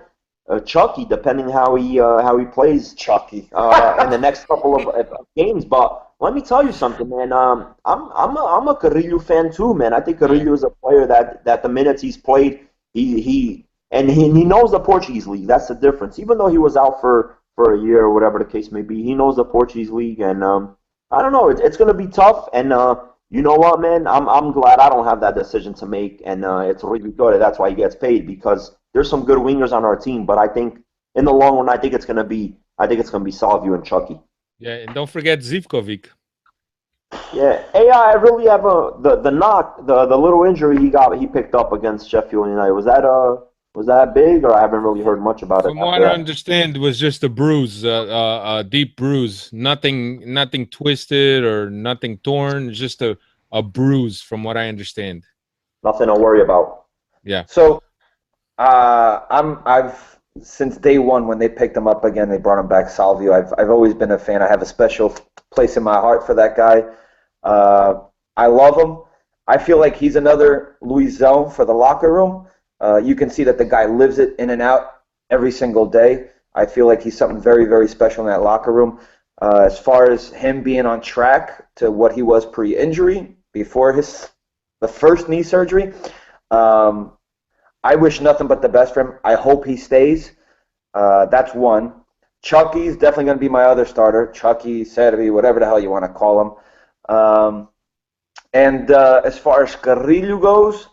Chucky, depending how he plays Chucky in the next couple of games. But let me tell you something, man. I'm a Carrillo fan too, man. I think Carrillo is a player that the minutes he's played, he knows the Portuguese league. That's the difference. Even though he was out for a year or whatever the case may be, he knows the Portuguese league, and I don't know. It's going to be tough, and you know what, man? I'm glad I don't have that decision to make, and it's really good. That's why he gets paid, because there's some good wingers on our team, but I think in the long run, I think it's gonna be Salvio and Chucky. Yeah, and don't forget Zivkovic. Yeah, I really have the knock, the little injury he picked up against Sheffield United. Was that big, or I haven't really heard much about it? From what I understand, it was just a bruise, a deep bruise. Nothing twisted or nothing torn. Just a bruise, from what I understand. Nothing to worry about. Yeah. So, I've since day one when they picked him up again, they brought him back, Salvio. I've always been a fan. I have a special place in my heart for that guy. I love him. I feel like he's another Luizão for the locker room. You can see that the guy lives it in and out every single day. I feel like he's something very, very special in that locker room. As far as him being on track to what he was pre-injury, before the first knee surgery, I wish nothing but the best for him. I hope he stays. That's one. Chucky's definitely going to be my other starter. Chucky, Servi, whatever the hell you want to call him. And as far as Carrillo goes,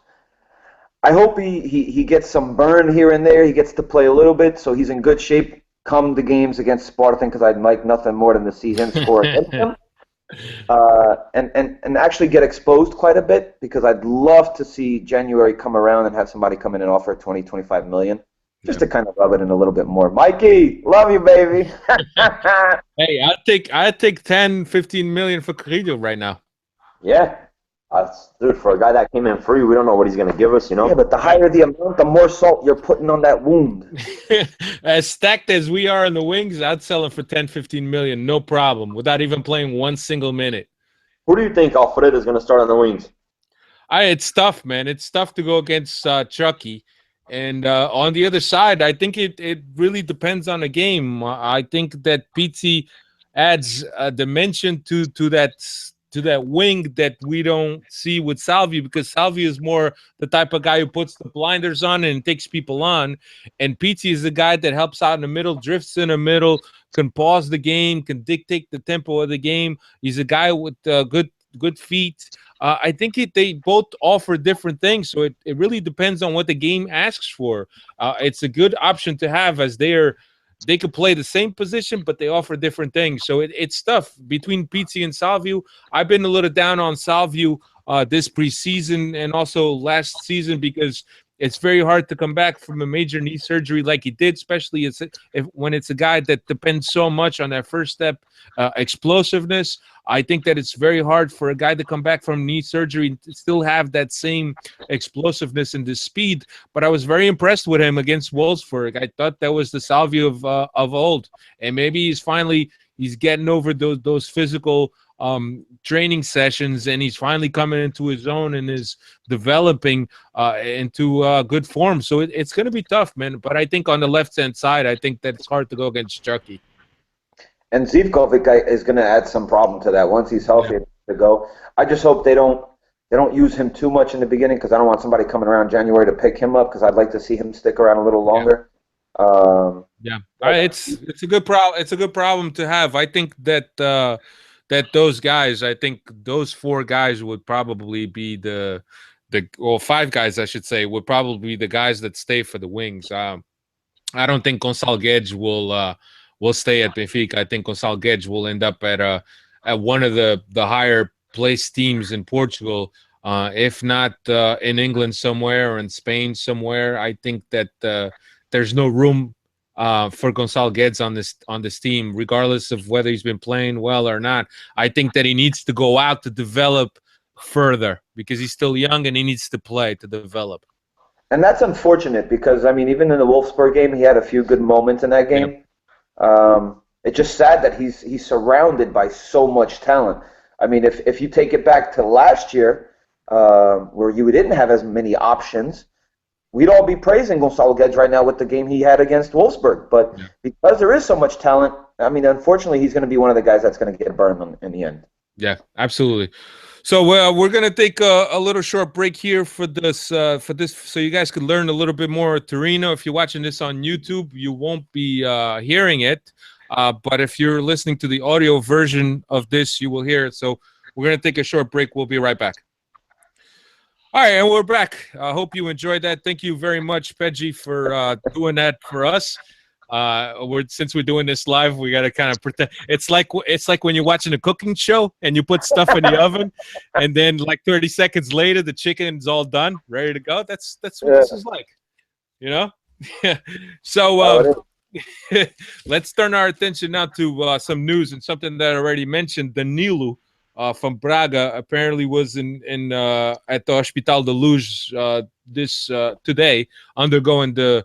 I hope he gets some burn here and there. He gets to play a little bit, so he's in good shape come the games against Spartan, because I'd like nothing more than to see him score against him. And actually get exposed quite a bit, because I'd love to see January come around and have somebody come in and offer 20, 25 million just to kind of rub it in a little bit more. Mikey, love you, baby. Hey, I'd take 10, 15 million for Carrillo right now. Yeah. Dude, for a guy that came in free, we don't know what he's going to give us, you know? Yeah, but the higher the amount, the more salt you're putting on that wound. As stacked as we are in the wings, I'd sell him for 10, 15 million, no problem, without even playing one single minute. Who do you think Alfredo is going to start on the wings? It's tough, man. It's tough to go against Chucky. And on the other side, I think it really depends on the game. I think that Pedgey adds a dimension to that wing that we don't see with Salvio, because Salvio is more the type of guy who puts the blinders on and takes people on, and Pedgey is the guy that helps out in the middle, drifts in the middle, can pause the game, can dictate the tempo of the game. He's a guy with good feet. I think they both offer different things, so it really depends on what the game asks for. It's a good option to have, as they could play the same position, but they offer different things. So it's tough between Pedgey and Salvio. I've been a little down on Salvio this preseason and also last season, because it's very hard to come back from a major knee surgery like he did, especially when it's a guy that depends so much on that first step explosiveness. I think that it's very hard for a guy to come back from knee surgery and still have that same explosiveness and the speed. But I was very impressed with him against Wolfsburg. I thought that was the Salvio of old, and maybe he's getting over those physical training sessions, and he's finally coming into his own and is developing into good form. So it's going to be tough, man. But I think on the left-hand side, I think that it's hard to go against Chucky. And Zivkovic is going to add some problem to that once he's healthy to go. I just hope they don't use him too much in the beginning, because I don't want somebody coming around January to pick him up, because I'd like to see him stick around a little longer. Yeah, it's a good problem. It's a good problem to have. I think that that those guys, I think those four guys would probably be well, five guys, I should say, would probably be the guys that stay for the wings. I don't think Gonçalo Guedes will stay at Benfica. I think Gonçalo Guedes will end up at one of the higher placed teams in Portugal, if not in England somewhere or in Spain somewhere. I think that there's no room for Gonçalo Guedes on this team, regardless of whether he's been playing well or not. I think that he needs to go out to develop further because he's still young and he needs to play to develop. And that's unfortunate because, I mean, even in the Wolfsburg game, he had a few good moments in that game. It's just sad that he's surrounded by so much talent. I mean, if you take it back to last year, where you didn't have as many options, we'd all be praising Gonçalo Guedes right now with the game he had against Wolfsburg. But because there is so much talent, I mean, unfortunately, he's going to be one of the guys that's going to get burned in the end. Yeah, absolutely. So we're gonna take a little short break here for this, so you guys could learn a little bit more of Torino. If you're watching this on YouTube, you won't be hearing it, but if you're listening to the audio version of this, you will hear it. So we're gonna take a short break. We'll be right back. All right, and we're back. I hope you enjoyed that. Thank you very much, Pedgey, for doing that for us. Since we're doing this live, we got to kind of pretend. It's like when you're watching a cooking show and you put stuff in the oven, and then like 30 seconds later, the chicken's all done, ready to go. That's what this is like, you know. So let's turn our attention now to some news and something that I already mentioned. Danilo from Braga apparently was at the Hospital de Luz today, undergoing the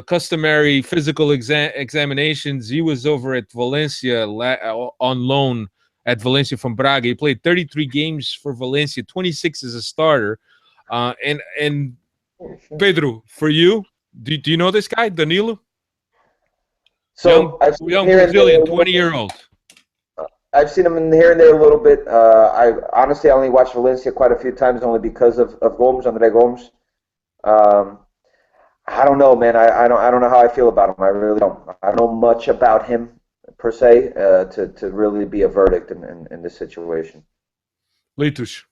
customary physical examinations. He was over at Valencia on loan at Valencia from Braga. He played 33 games for Valencia, 26 as a starter. And Pedro, for you, do you know this guy, Danilo? So young Brazilian, 20-year-old. I've seen him in here and there a little bit. I only watched Valencia quite a few times only because of Gomes, Andre Gomes. I don't know, man. I don't know how I feel about him. I really don't. I don't know much about him per se to really be a verdict in this situation. Litus,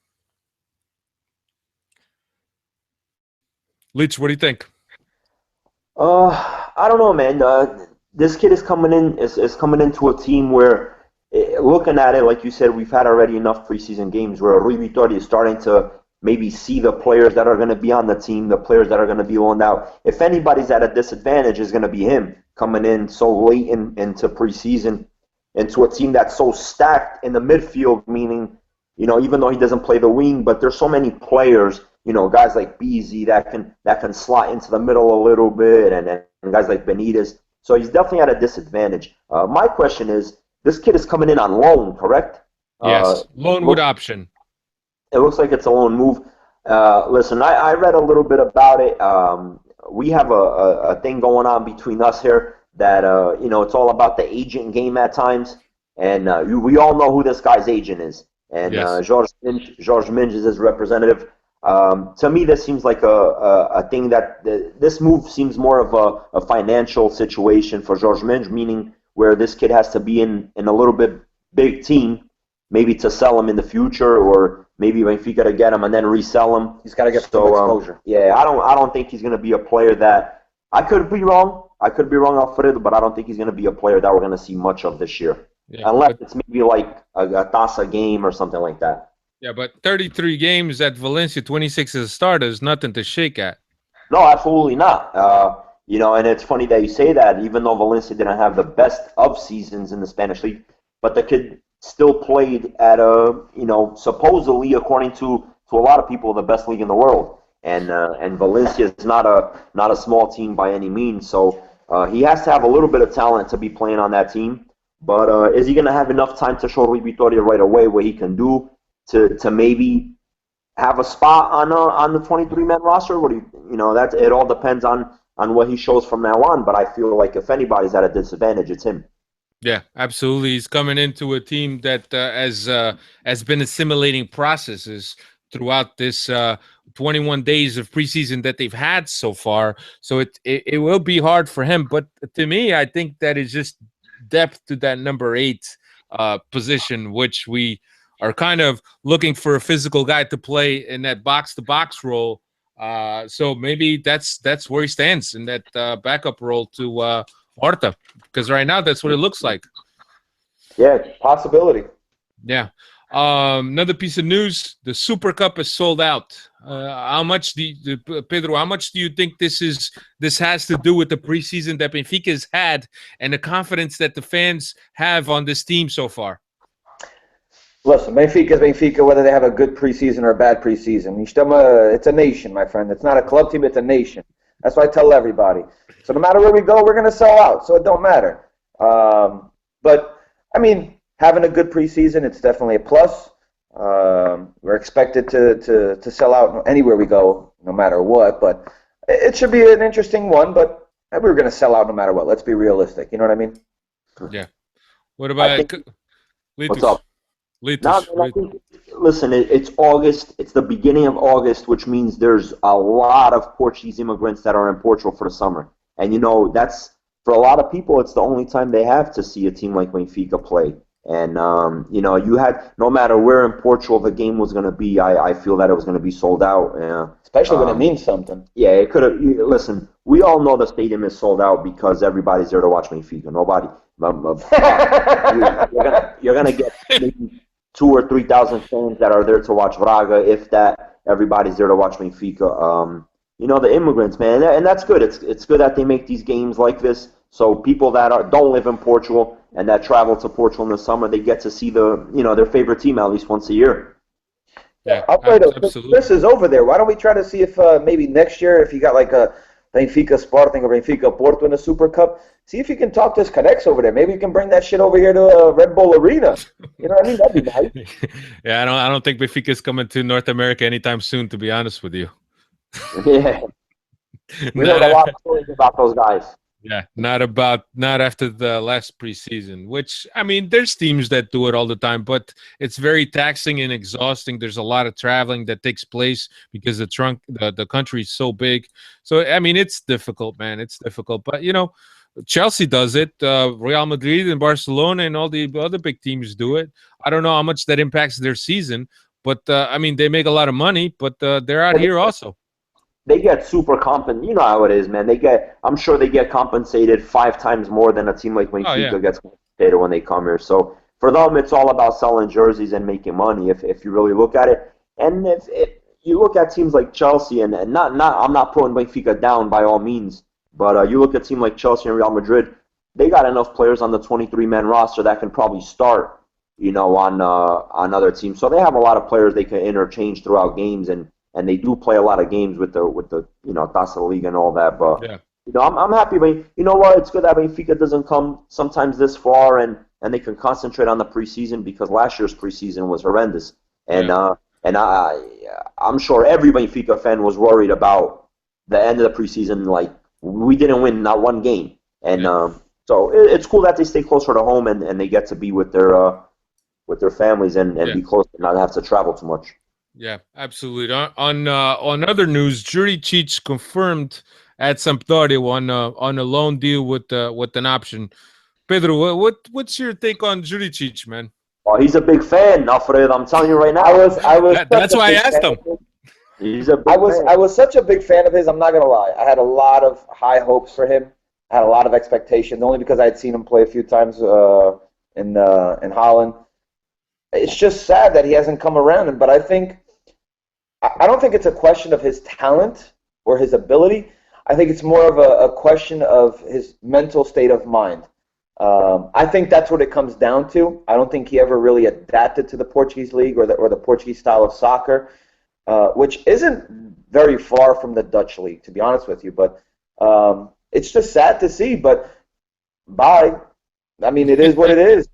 what do you think? I don't know, man. This kid is coming into a team where, looking at it, like you said, we've had already enough preseason games where Rui Vitória is starting to maybe see the players that are going to be on the team, the players that are going to be loaned out. If anybody's at a disadvantage, it's going to be him coming in so late into preseason into a team that's so stacked in the midfield, meaning, even though he doesn't play the wing, but there's so many players, guys like Pedgey that can slot into the middle a little bit, and guys like Benitez. So he's definitely at a disadvantage. My question is, this kid is coming in on loan, correct? Yes, loan with option. It looks like it's a loan move. Listen, I read a little bit about it. We have a thing going on between us here that, it's all about the agent game at times. And we all know who this guy's agent is. And yes. George Minge is his representative. To me, this seems like a thing that this move seems more of a financial situation for George Minge, meaning where this kid has to be in a little bit big team, maybe to sell him in the future, or maybe Benfica to get him and then resell him. He's got to get some exposure. Yeah, I don't think he's going to be a player that, I could be wrong, Alfredo, but I don't think he's going to be a player that we're going to see much of this year. Yeah, unless it's maybe like a Taça game or something like that. Yeah, but 33 games at Valencia, 26 as a starter is nothing to shake at. No, absolutely not. And it's funny that you say that, even though Valencia didn't have the best of seasons in the Spanish league, but the kid still played at supposedly, according to a lot of people, the best league in the world. And Valencia is not a small team by any means. So he has to have a little bit of talent to be playing on that team. But is he going to have enough time to show Rui Vitória right away what he can do to maybe have a spot on the 23-man roster? What that it all depends on what he shows from now on. But I feel like if anybody's at a disadvantage, it's him. Yeah, absolutely. He's coming into a team that has been assimilating processes throughout this 21 days of preseason that they've had so far. So it will be hard for him. But to me, I think that is just depth to that number 8 position, which we are kind of looking for a physical guy to play in that box-to-box role. So maybe that's where he stands in that backup role to Horta, because right now that's what it looks like. Yeah, possibility. Yeah. Another piece of news: the Super Cup is sold out. How much Pedro? How much do you think this has to do with the preseason that Benfica has had and the confidence that the fans have on this team so far? Listen, Benfica is Benfica, whether they have a good preseason or a bad preseason. It's a nation, my friend. It's not a club team, it's a nation. That's what I tell everybody. So no matter where we go, we're going to sell out, so it don't matter. But, I mean, having a good preseason, it's definitely a plus. We're expected to sell out anywhere we go, no matter what. But it should be an interesting one, but we're going to sell out no matter what. Let's be realistic. You know what I mean? Yeah. What about what's up? No, listen, it's August. It's the beginning of August, which means there's a lot of Portuguese immigrants that are in Portugal for the summer. And, that's, for a lot of people, it's the only time they have to see a team like Benfica play. And, you had, no matter where in Portugal the game was going to be, I feel that it was going to be sold out. Especially when it means something. Yeah, it could have. Listen, we all know the stadium is sold out because everybody's there to watch Benfica. Nobody. You're gonna get maybe 2,000 or 3,000 fans that are there to watch Braga, if that. Everybody's there to watch Benfica. The immigrants, man, and that's good. It's good that they make these games like this, so people that don't live in Portugal and that travel to Portugal in the summer, they get to see their favorite team at least once a year. Yeah, absolutely. Chris is over there. Why don't we try to see if maybe next year, if you got like a Benfica Sporting or Benfica Porto in the Super Cup, see if you can talk to his connects over there. Maybe you can bring that shit over here to Red Bull Arena. You know what I mean? That'd be nice. Yeah, I don't think Benfica's coming to North America anytime soon, to be honest with you. Yeah. We heard a lot of stories about those guys. Yeah, not after the last preseason, which, I mean, there's teams that do it all the time, but it's very taxing and exhausting. There's a lot of traveling that takes place because the country is so big. So, I mean, it's difficult, man. It's difficult. But, Chelsea does it. Real Madrid and Barcelona and all the other big teams do it. I don't know how much that impacts their season, but, I mean, they make a lot of money, but they're out here also. They get super compensated. You know how it is, man. I'm sure they get compensated 5 times more than a team like Benfica gets compensated when they come here. So for them, it's all about selling jerseys and making money. If you really look at it, and if you look at teams like Chelsea, and I'm not putting Benfica down by all means, but you look at a team like Chelsea and Real Madrid, they got enough players on the 23-man roster that can probably start, on other teams. So they have a lot of players they can interchange throughout games, and they do play a lot of games with the Taça League and all that. But I'm happy. But you know what? It's good that Benfica doesn't come sometimes this far, and they can concentrate on the preseason, because last year's preseason was horrendous. And I'm sure every Benfica fan was worried about the end of the preseason. Like, we didn't win not one game, and so it's cool that they stay closer to home and they get to be with their families and be close and not have to travel too much. Yeah, absolutely. On other news, Juricic confirmed at Sampdoria on a loan deal with an option. Pedro, what's your take on Juricic, man? Oh, he's a big fan, Alfred. I'm telling you right now. That's why I asked him. I was such a big fan of his. I'm not gonna lie. I had a lot of high hopes for him. I had a lot of expectations, only because I had seen him play a few times in Holland. It's just sad that he hasn't come around. But I don't think it's a question of his talent or his ability. I think it's more of a question of his mental state of mind. I think that's what it comes down to. I don't think he ever really adapted to the Portuguese league or the Portuguese style of soccer, which isn't very far from the Dutch league, to be honest with you. But it's just sad to see. But bye. I mean, it is what it is.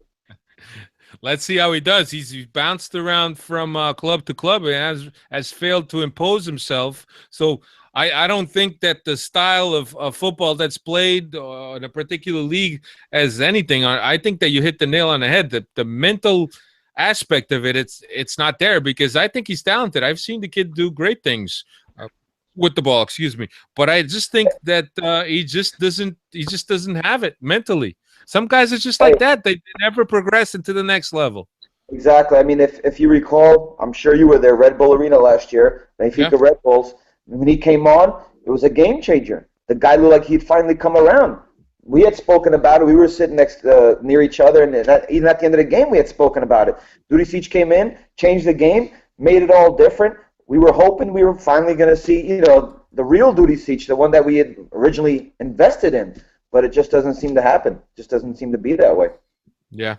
Let's see how he does. He's bounced around from club to club and has failed to impose himself. So I don't think that the style of football that's played in a particular league has anything. I think that you hit the nail on the head. The mental aspect of it, it's not there, because I think he's talented. I've seen the kid do great things with the ball, excuse me. But I just think that he just doesn't have it mentally. Some guys are just like that. They never progress into the next level. Exactly. I mean, if you recall, I'm sure you were there, Red Bull Arena last year, Benfica Red Bulls. When he came on, it was a game changer. The guy looked like he'd finally come around. We had spoken about it. We were sitting near each other, and even at the end of the game, we had spoken about it. Dudicic came in, changed the game, made it all different. We were hoping we were finally going to see, the real Dudicic, the one that we had originally invested in. But it just doesn't seem to happen. It just doesn't seem to be that way. Yeah.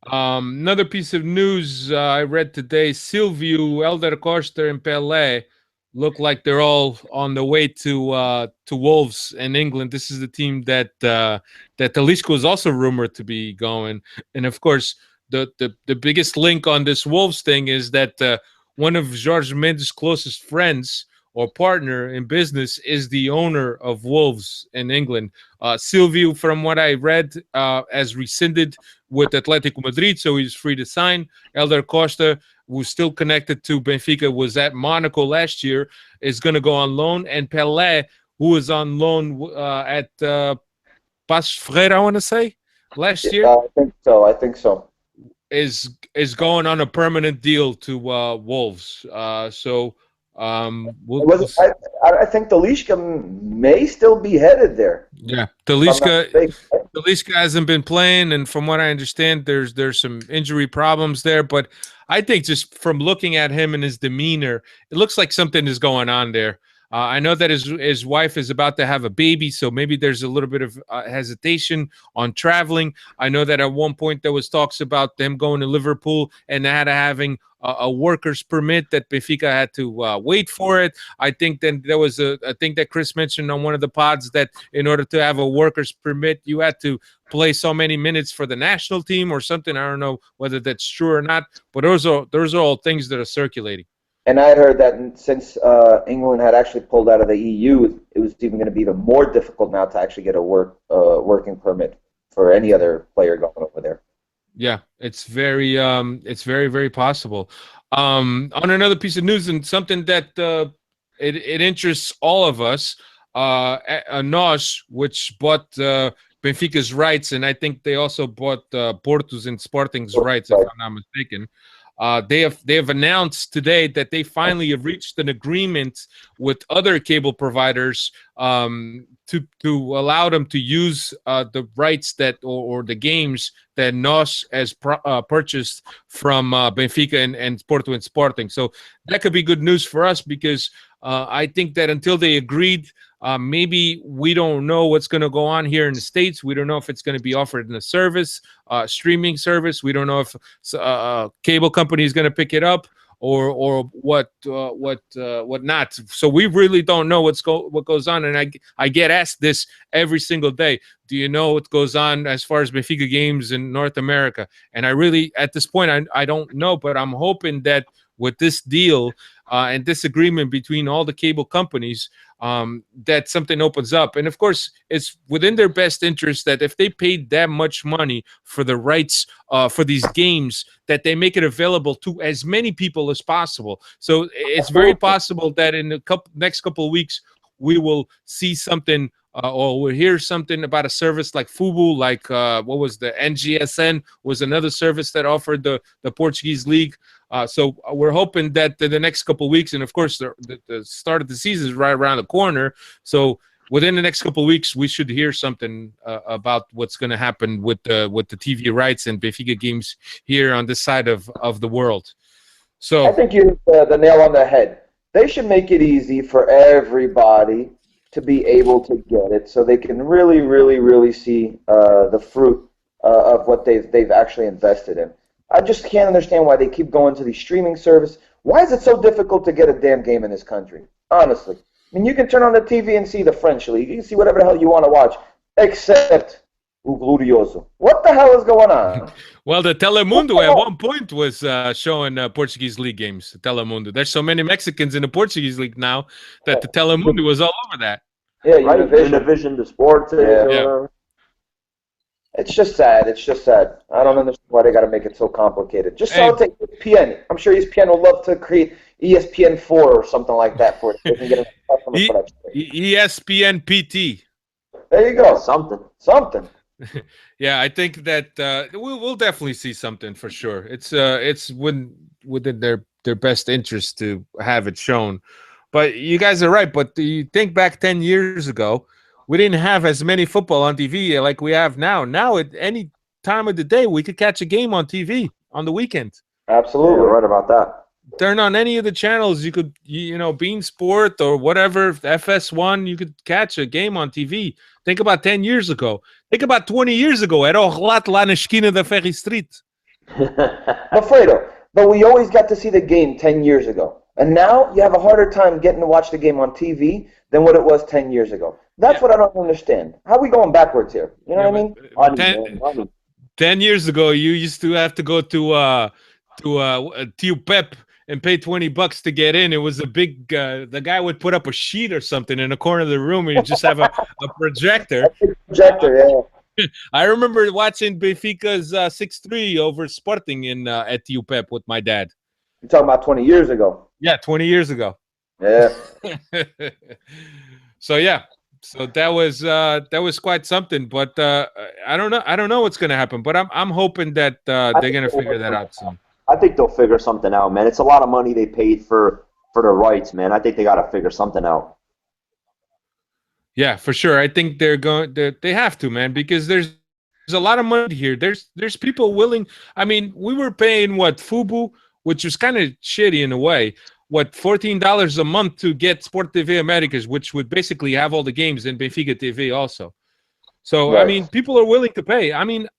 Another piece of news I read today: Silvio, Elder Costa, and Pelé look like they're all on the way to Wolves in England. This is the team that Talisca is also rumored to be going. And of course, the biggest link on this Wolves thing is that one of Jorge Mendes' closest friends or partner in business is the owner of Wolves in England. Silvio, from what I read, has rescinded with Atletico Madrid, so he's free to sign. Elder Costa, who's still connected to Benfica, was at Monaco last year, is going to go on loan. And Pelé, who is on loan at Paços Ferreira, I want to say, last year. I think so. Is going on a permanent deal to Wolves. I think Talisca may still be headed there. Yeah, Talisca hasn't been playing, and from what I understand, there's some injury problems there. But I think just from looking at him and his demeanor, it looks like something is going on there. I know that his wife is about to have a baby, so maybe there's a little bit of hesitation on traveling. I know that at one point there was talks about them going to Liverpool and having a worker's permit that Benfica had to wait for it. I think then there was a thing that Chris mentioned on one of the pods that in order to have a worker's permit, you had to play so many minutes for the national team or something. I don't know whether that's true or not, but those are all things that are circulating. And I heard that since England had actually pulled out of the EU, it was even going to be even more difficult now to actually get a working permit for any other player going over there. Yeah, it's very, very possible. On another piece of news and something that it interests all of us, NOS, which bought Benfica's rights, and I think they also bought Porto's and Sporting's rights, if I'm not mistaken. They have announced today that they finally have reached an agreement with other cable providers to allow them to use the rights that or the games that NOS has purchased from Benfica and Porto and Sporting. So that could be good news for us because I think that until they agreed, maybe we don't know what's going to go on here in the States. We don't know if it's going to be offered in a service, streaming service. We don't know if a cable company is going to pick it up or what not. So we really don't know what goes on. And I get asked this every single day. Do you know what goes on as far as Benfica games in North America? And I really, at this point, I don't know. But I'm hoping that with this deal and this agreement between all the cable companies, that something opens up. And of course, it's within their best interest that if they paid that much money for the rights for these games, that they make it available to as many people as possible. So it's very possible that in the next couple of weeks, we will see something or we'll hear something about a service like Fubo, like what was the NGSN was another service that offered the Portuguese league. So we're hoping that the next couple of weeks, and of course the start of the season is right around the corner. So within the next couple of weeks, we should hear something about what's going to happen with the TV rights and Benfica games here on this side of the world. So I think you hit the nail on the head. They should make it easy for everybody to be able to get it, so they can really, really, really see the fruit of what they've actually invested in. I just can't understand why they keep going to these streaming service. Why is it so difficult to get a damn game in this country? Honestly. I mean, you can turn on the TV and see the French league. You can see whatever the hell you want to watch, except O Glorioso. What the hell is going on? Well, the Telemundo at one point was showing Portuguese league games. Telemundo. There's so many Mexicans in the Portuguese league now that the Telemundo was all over that. Yeah, right. Univision, the sports. Yeah. It's just sad. It's just sad. I don't understand why they got to make it so complicated. Just sell it to ESPN. I'm sure ESPN will love to create ESPN4 or something like that for it. They can get a customer for that. ESPN PT. There you go. Something. Yeah, I think that we'll definitely see something for sure. It's within their best interest to have it shown. But you guys are right. But you think back 10 years ago, we didn't have as many football on TV like we have now. Now, at any time of the day, we could catch a game on TV on the weekend. Absolutely. Yeah, right about that. Turn on any of the channels. You could, Bean Sport or whatever, FS1, you could catch a game on TV. Think about 10 years ago. Think about 20 years ago. Era o relato lá na esquina da Ferry Street. Alfredo, but we always got to see the game 10 years ago. And now you have a harder time getting to watch the game on TV than what it was 10 years ago. That's what I don't understand. How are we going backwards here? You know what I mean? 10 years ago, you used to have to go to Tio Pep and pay $20 to get in. It was a big. The guy would put up a sheet or something in the corner of the room, and you just have a projector. Yeah. I remember watching Benfica's 6-3 over Sporting at Tio Pep with my dad. You're talking about 20 years ago. Yeah, 20 years ago. Yeah. So that was quite something. But I don't know what's gonna happen. But I'm hoping that they're gonna figure that out soon. I think they'll figure something out, man. It's a lot of money they paid for the rights, man. I think they got to figure something out. Yeah, for sure. I think they have to, man, because there's a lot of money here. There's people willing. I mean, we were paying what Fubu, which was kind of shitty in a way. What, $14 a month to get Sport TV Americas, which would basically have all the games in Benfica TV also. So right. I mean, people are willing to pay. I mean,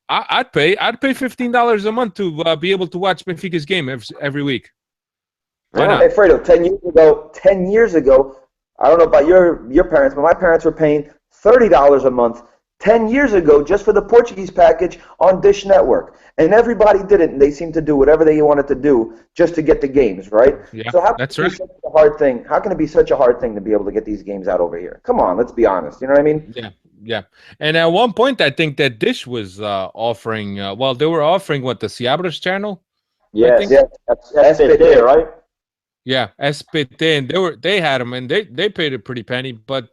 I'd pay $15 a month to be able to watch Benfica's game every week. Hey, Fredo, 10 years ago, I don't know about your parents, but my parents were paying $30 a month 10 years ago just for the Portuguese package on Dish Network. And everybody did it, and they seemed to do whatever they wanted to do just to get the games, right? Yeah, so how that's can right. Such a hard thing? How can it be such a hard thing to be able to get these games out over here? Come on, let's be honest. You know what I mean? Yeah. And at one point, I think that Dish was offering, they were offering, the Ciabras channel? Yes, that's SPT, right? Yeah, SPT, and they had them, and they paid a pretty penny, but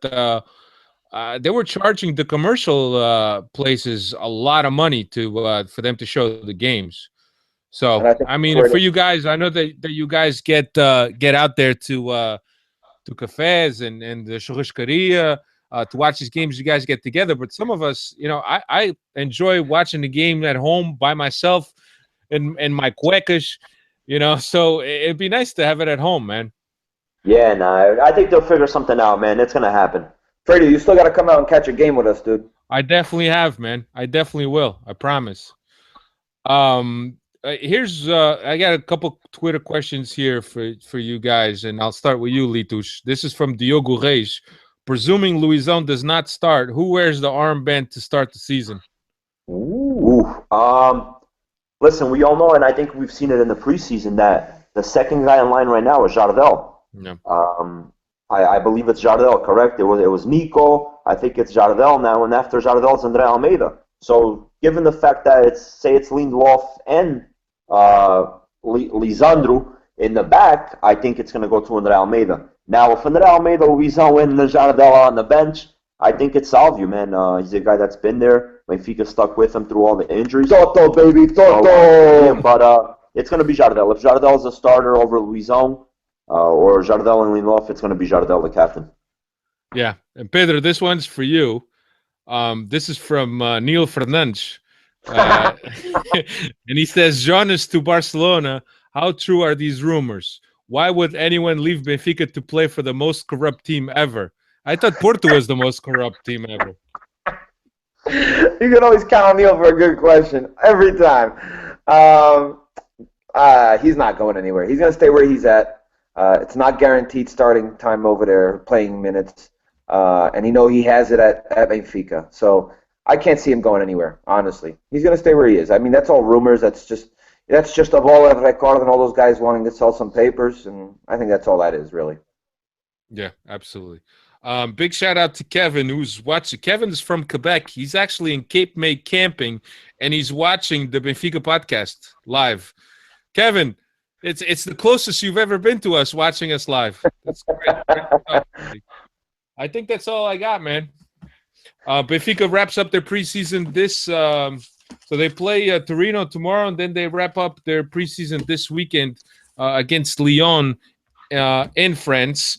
they were charging the commercial places a lot of money for them to show the games. So I mean, for you guys, I know that you guys get out there to cafes and the churrascaria to watch these games. You guys get together, but some of us, I enjoy watching the game at home by myself in my cuecas. So it'd be nice to have it at home, man. Yeah, I think they'll figure something out, man. It's gonna happen. Freddie, you still got to come out and catch a game with us, dude. I definitely have, man. I definitely will. I promise. Here's I got a couple Twitter questions here for you guys, and I'll start with you, Litus. This is from Diogo Reis. Presuming Luizão does not start, who wears the armband to start the season? Listen, we all know, and I think we've seen it in the preseason, that the second guy in line right now is Jardel. Yeah. I believe it's Jardel, correct? It was Nico. I think it's Jardel now, and after Jardel, it's André Almeida. So, given the fact that it's Lindelof and Lisandro in the back, I think it's going to go to André Almeida. Now, if André Almeida, Luizão, and Jardel on the bench, I think it's Salvio, man. He's a guy that's been there. Benfica stuck with him through all the injuries. Toto, baby, Toto! But it's going to be Jardel. If Jardel is a starter over Luizão, or Jardel and Lindelof, it's going to be Jardel, the captain. Yeah. And Pedro, this one's for you. This is from Neil Fernandes. And he says, Jonas to Barcelona. How true are these rumors? Why would anyone leave Benfica to play for the most corrupt team ever? I thought Porto was the most corrupt team ever. You can always count on Neil for a good question. Every time. He's not going anywhere. He's going to stay where he's at. It's not guaranteed starting time over there, playing minutes. And he has it at Benfica. So I can't see him going anywhere, honestly. He's going to stay where he is. I mean, that's all rumors. That's just of all El Record and all those guys wanting to sell some papers. And I think that's all that is, really. Yeah, absolutely. Big shout out to Kevin, who's watching. Kevin's from Quebec. He's actually in Cape May camping, and he's watching the Benfica podcast live. Kevin, it's the closest you've ever been to us watching us live. That's great. Great stuff. I think that's all I got, man. Benfica wraps up their preseason so they play Torino tomorrow, and then they wrap up their preseason this weekend against Lyon in France,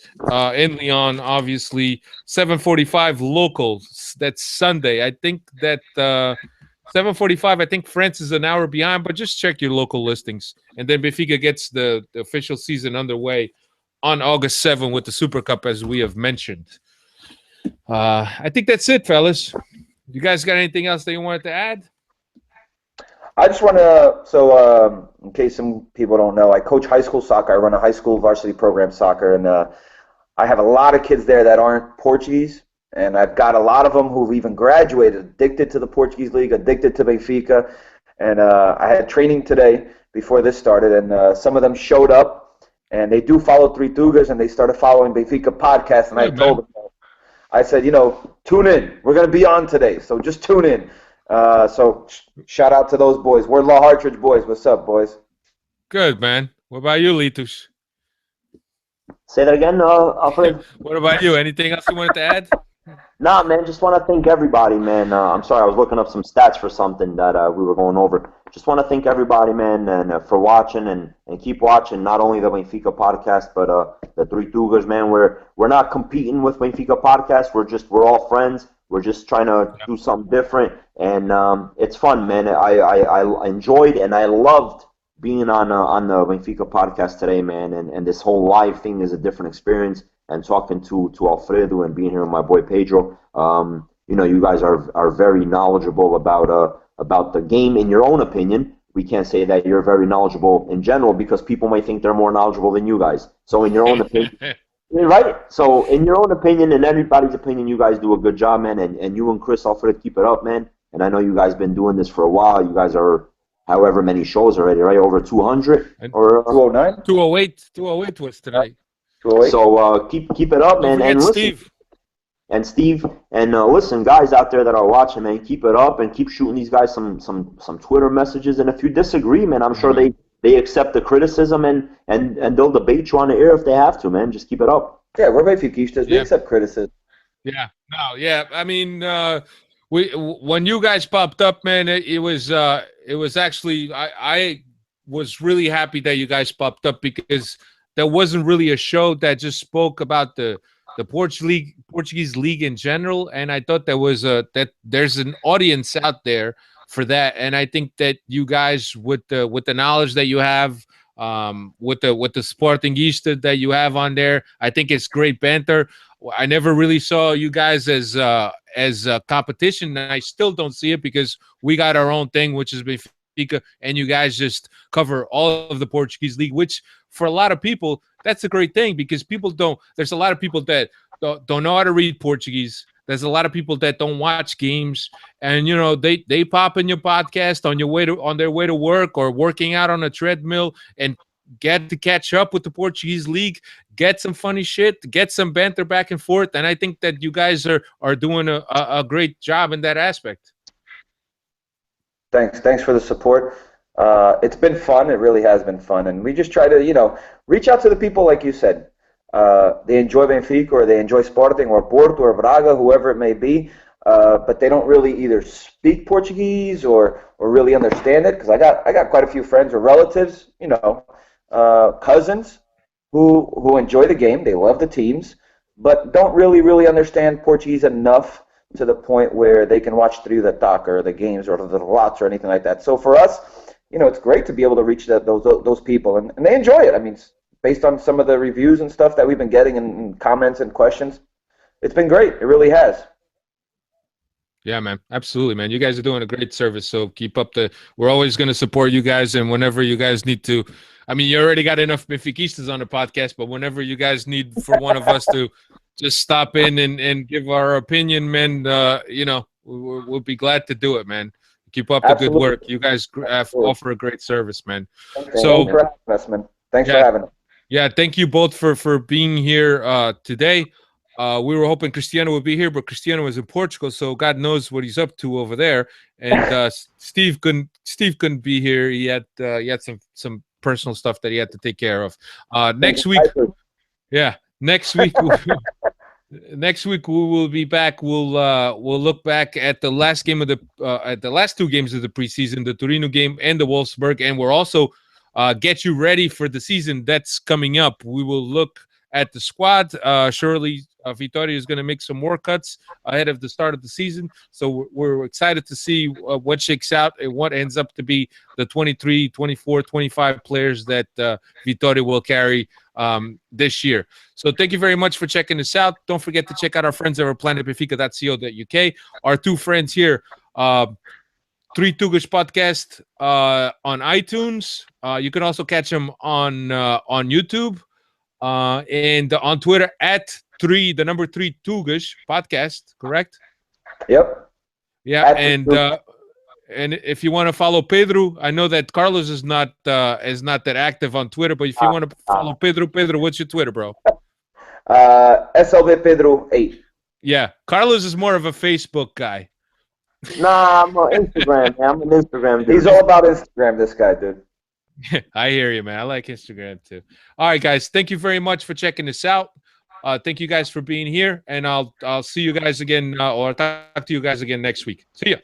in Lyon, obviously 7:45 local. That's Sunday. I think that 7:45. I think France is an hour behind, but just check your local listings. And then Benfica gets the official season underway on August 7 with the Super Cup, as we have mentioned. I think that's it, fellas. You guys got anything else that you wanted to add? I just want to, in case some people don't know, I coach high school soccer. I run a high school varsity program soccer, and I have a lot of kids there that aren't Portuguese, and I've got a lot of them who've even graduated, addicted to the Portuguese league, addicted to Benfica, and I had training today before this started, and some of them showed up, and they do follow Three Tugas, and they started following Benfica podcast, and I told them, I said, tune in. We're going to be on today, so just tune in. So shout out to those boys. We're La Hartridge boys. What's up, boys? Good, man. What about you, Litus? Say that again, Alfred. What about you? Anything else you wanted to add? Nah, man, just want to thank everybody, man. I'm sorry, I was looking up some stats for something that we were going over. Just want to thank everybody, man, and for watching and keep watching not only the Benfica podcast, but the Three Tugas, man. We're not competing with Benfica podcast. We're all friends. We're just trying to do something different, and it's fun, man. I enjoyed and I loved being on the Benfica podcast today, man. And this whole live thing is a different experience. And talking to Alfredo and being here with my boy Pedro, you guys are very knowledgeable about the game in your own opinion. We can't say that you're very knowledgeable in general because people might think they're more knowledgeable than you guys. So in your own opinion, right? So in your own opinion and everybody's opinion, you guys do a good job, man. And you and Chris Alfredo keep it up, man. And I know you guys been doing this for a while. You guys are however many shows already, right? Over 200 or 209? 208 was today. So keep it up, man. And listen, Steve, and listen, guys out there that are watching, man, keep it up and keep shooting these guys some Twitter messages. And if you disagree, man, I'm sure they accept the criticism and they'll debate you on the air if they have to, man. Just keep it up. Yeah, we're Benfiquistas. We accept criticism. Yeah, no, yeah. I mean, when you guys popped up, man, it was actually I was really happy that you guys popped up because there wasn't really a show that just spoke about the Portuguese league in general, and I thought that there's an audience out there for that, and I think that you guys with the knowledge that you have, with the Sportingista that you have on there, I think it's great banter. I never really saw you guys as a competition, and I still don't see it because we got our own thing, which is Benfica, and you guys just cover all of the Portuguese league, which for a lot of people, that's a great thing because there's a lot of people that don't know how to read Portuguese. There's a lot of people that don't watch games, and they pop in your podcast on their way to work or working out on a treadmill and get to catch up with the Portuguese league, get some funny shit, get some banter back and forth, and I think that you guys are doing a great job in that aspect. Thanks for the support. It's been fun. It really has been fun. And we just try to, reach out to the people like you said. They enjoy Benfica or they enjoy Sporting or Porto or Braga, whoever it may be, but they don't really either speak Portuguese or really understand it. Because I got quite a few friends or relatives, cousins who enjoy the game. They love the teams, but don't really understand Portuguese enough to the point where they can watch through the talk or the games or the lots or anything like that. So for us, it's great to be able to reach those people, and they enjoy it. I mean, based on some of the reviews and stuff that we've been getting and comments and questions, it's been great. It really has. Yeah, man. Absolutely, man. You guys are doing a great service, so keep up we're always going to support you guys, and whenever you guys need to, I mean, you already got enough Benfiquistas on the podcast, but whenever you guys need for one of us to just stop in and give our opinion, man, we'll be glad to do it, man. Keep up the good work. You guys offer a great service, man. Thanks for having us, man. Thanks for having us. Yeah, thank you both for being here today. We were hoping Cristiano would be here, but Cristiano was in Portugal, so God knows what he's up to over there. And Steve couldn't be here. He had some personal stuff that he had to take care of. Next week, yeah, next week. Next week we will be back. We'll look back at the last game of the at the last two games of the preseason, the Torino game and the Wolfsburg, and we're also get you ready for the season that's coming up. We will look at the squad. Surely Vitória is going to make some more cuts ahead of the start of the season, so we're excited to see what shakes out and what ends up to be the 23, 24, 25 players that Vitória will carry this year. So thank you very much for checking this out. Don't forget to check out our friends over at planetbenfica.co.uk. Our two friends here, Three Tugas podcast on iTunes. You can also catch them on YouTube and on Twitter at the number three Tugas podcast. Correct? Yep. Yeah, and if you want to follow Pedro, I know that Carlos is not that active on Twitter, but if you want to follow Pedro, what's your Twitter, bro? SLB Pedro 8. Yeah, Carlos is more of a Facebook guy. Nah, I'm on Instagram, man. I'm an Instagram dude. He's all about Instagram, this guy, dude. I hear you, man. I like Instagram too. All right, guys. Thank you very much for checking this out. Thank you guys for being here, and I'll see you guys again, or talk to you guys again next week. See ya.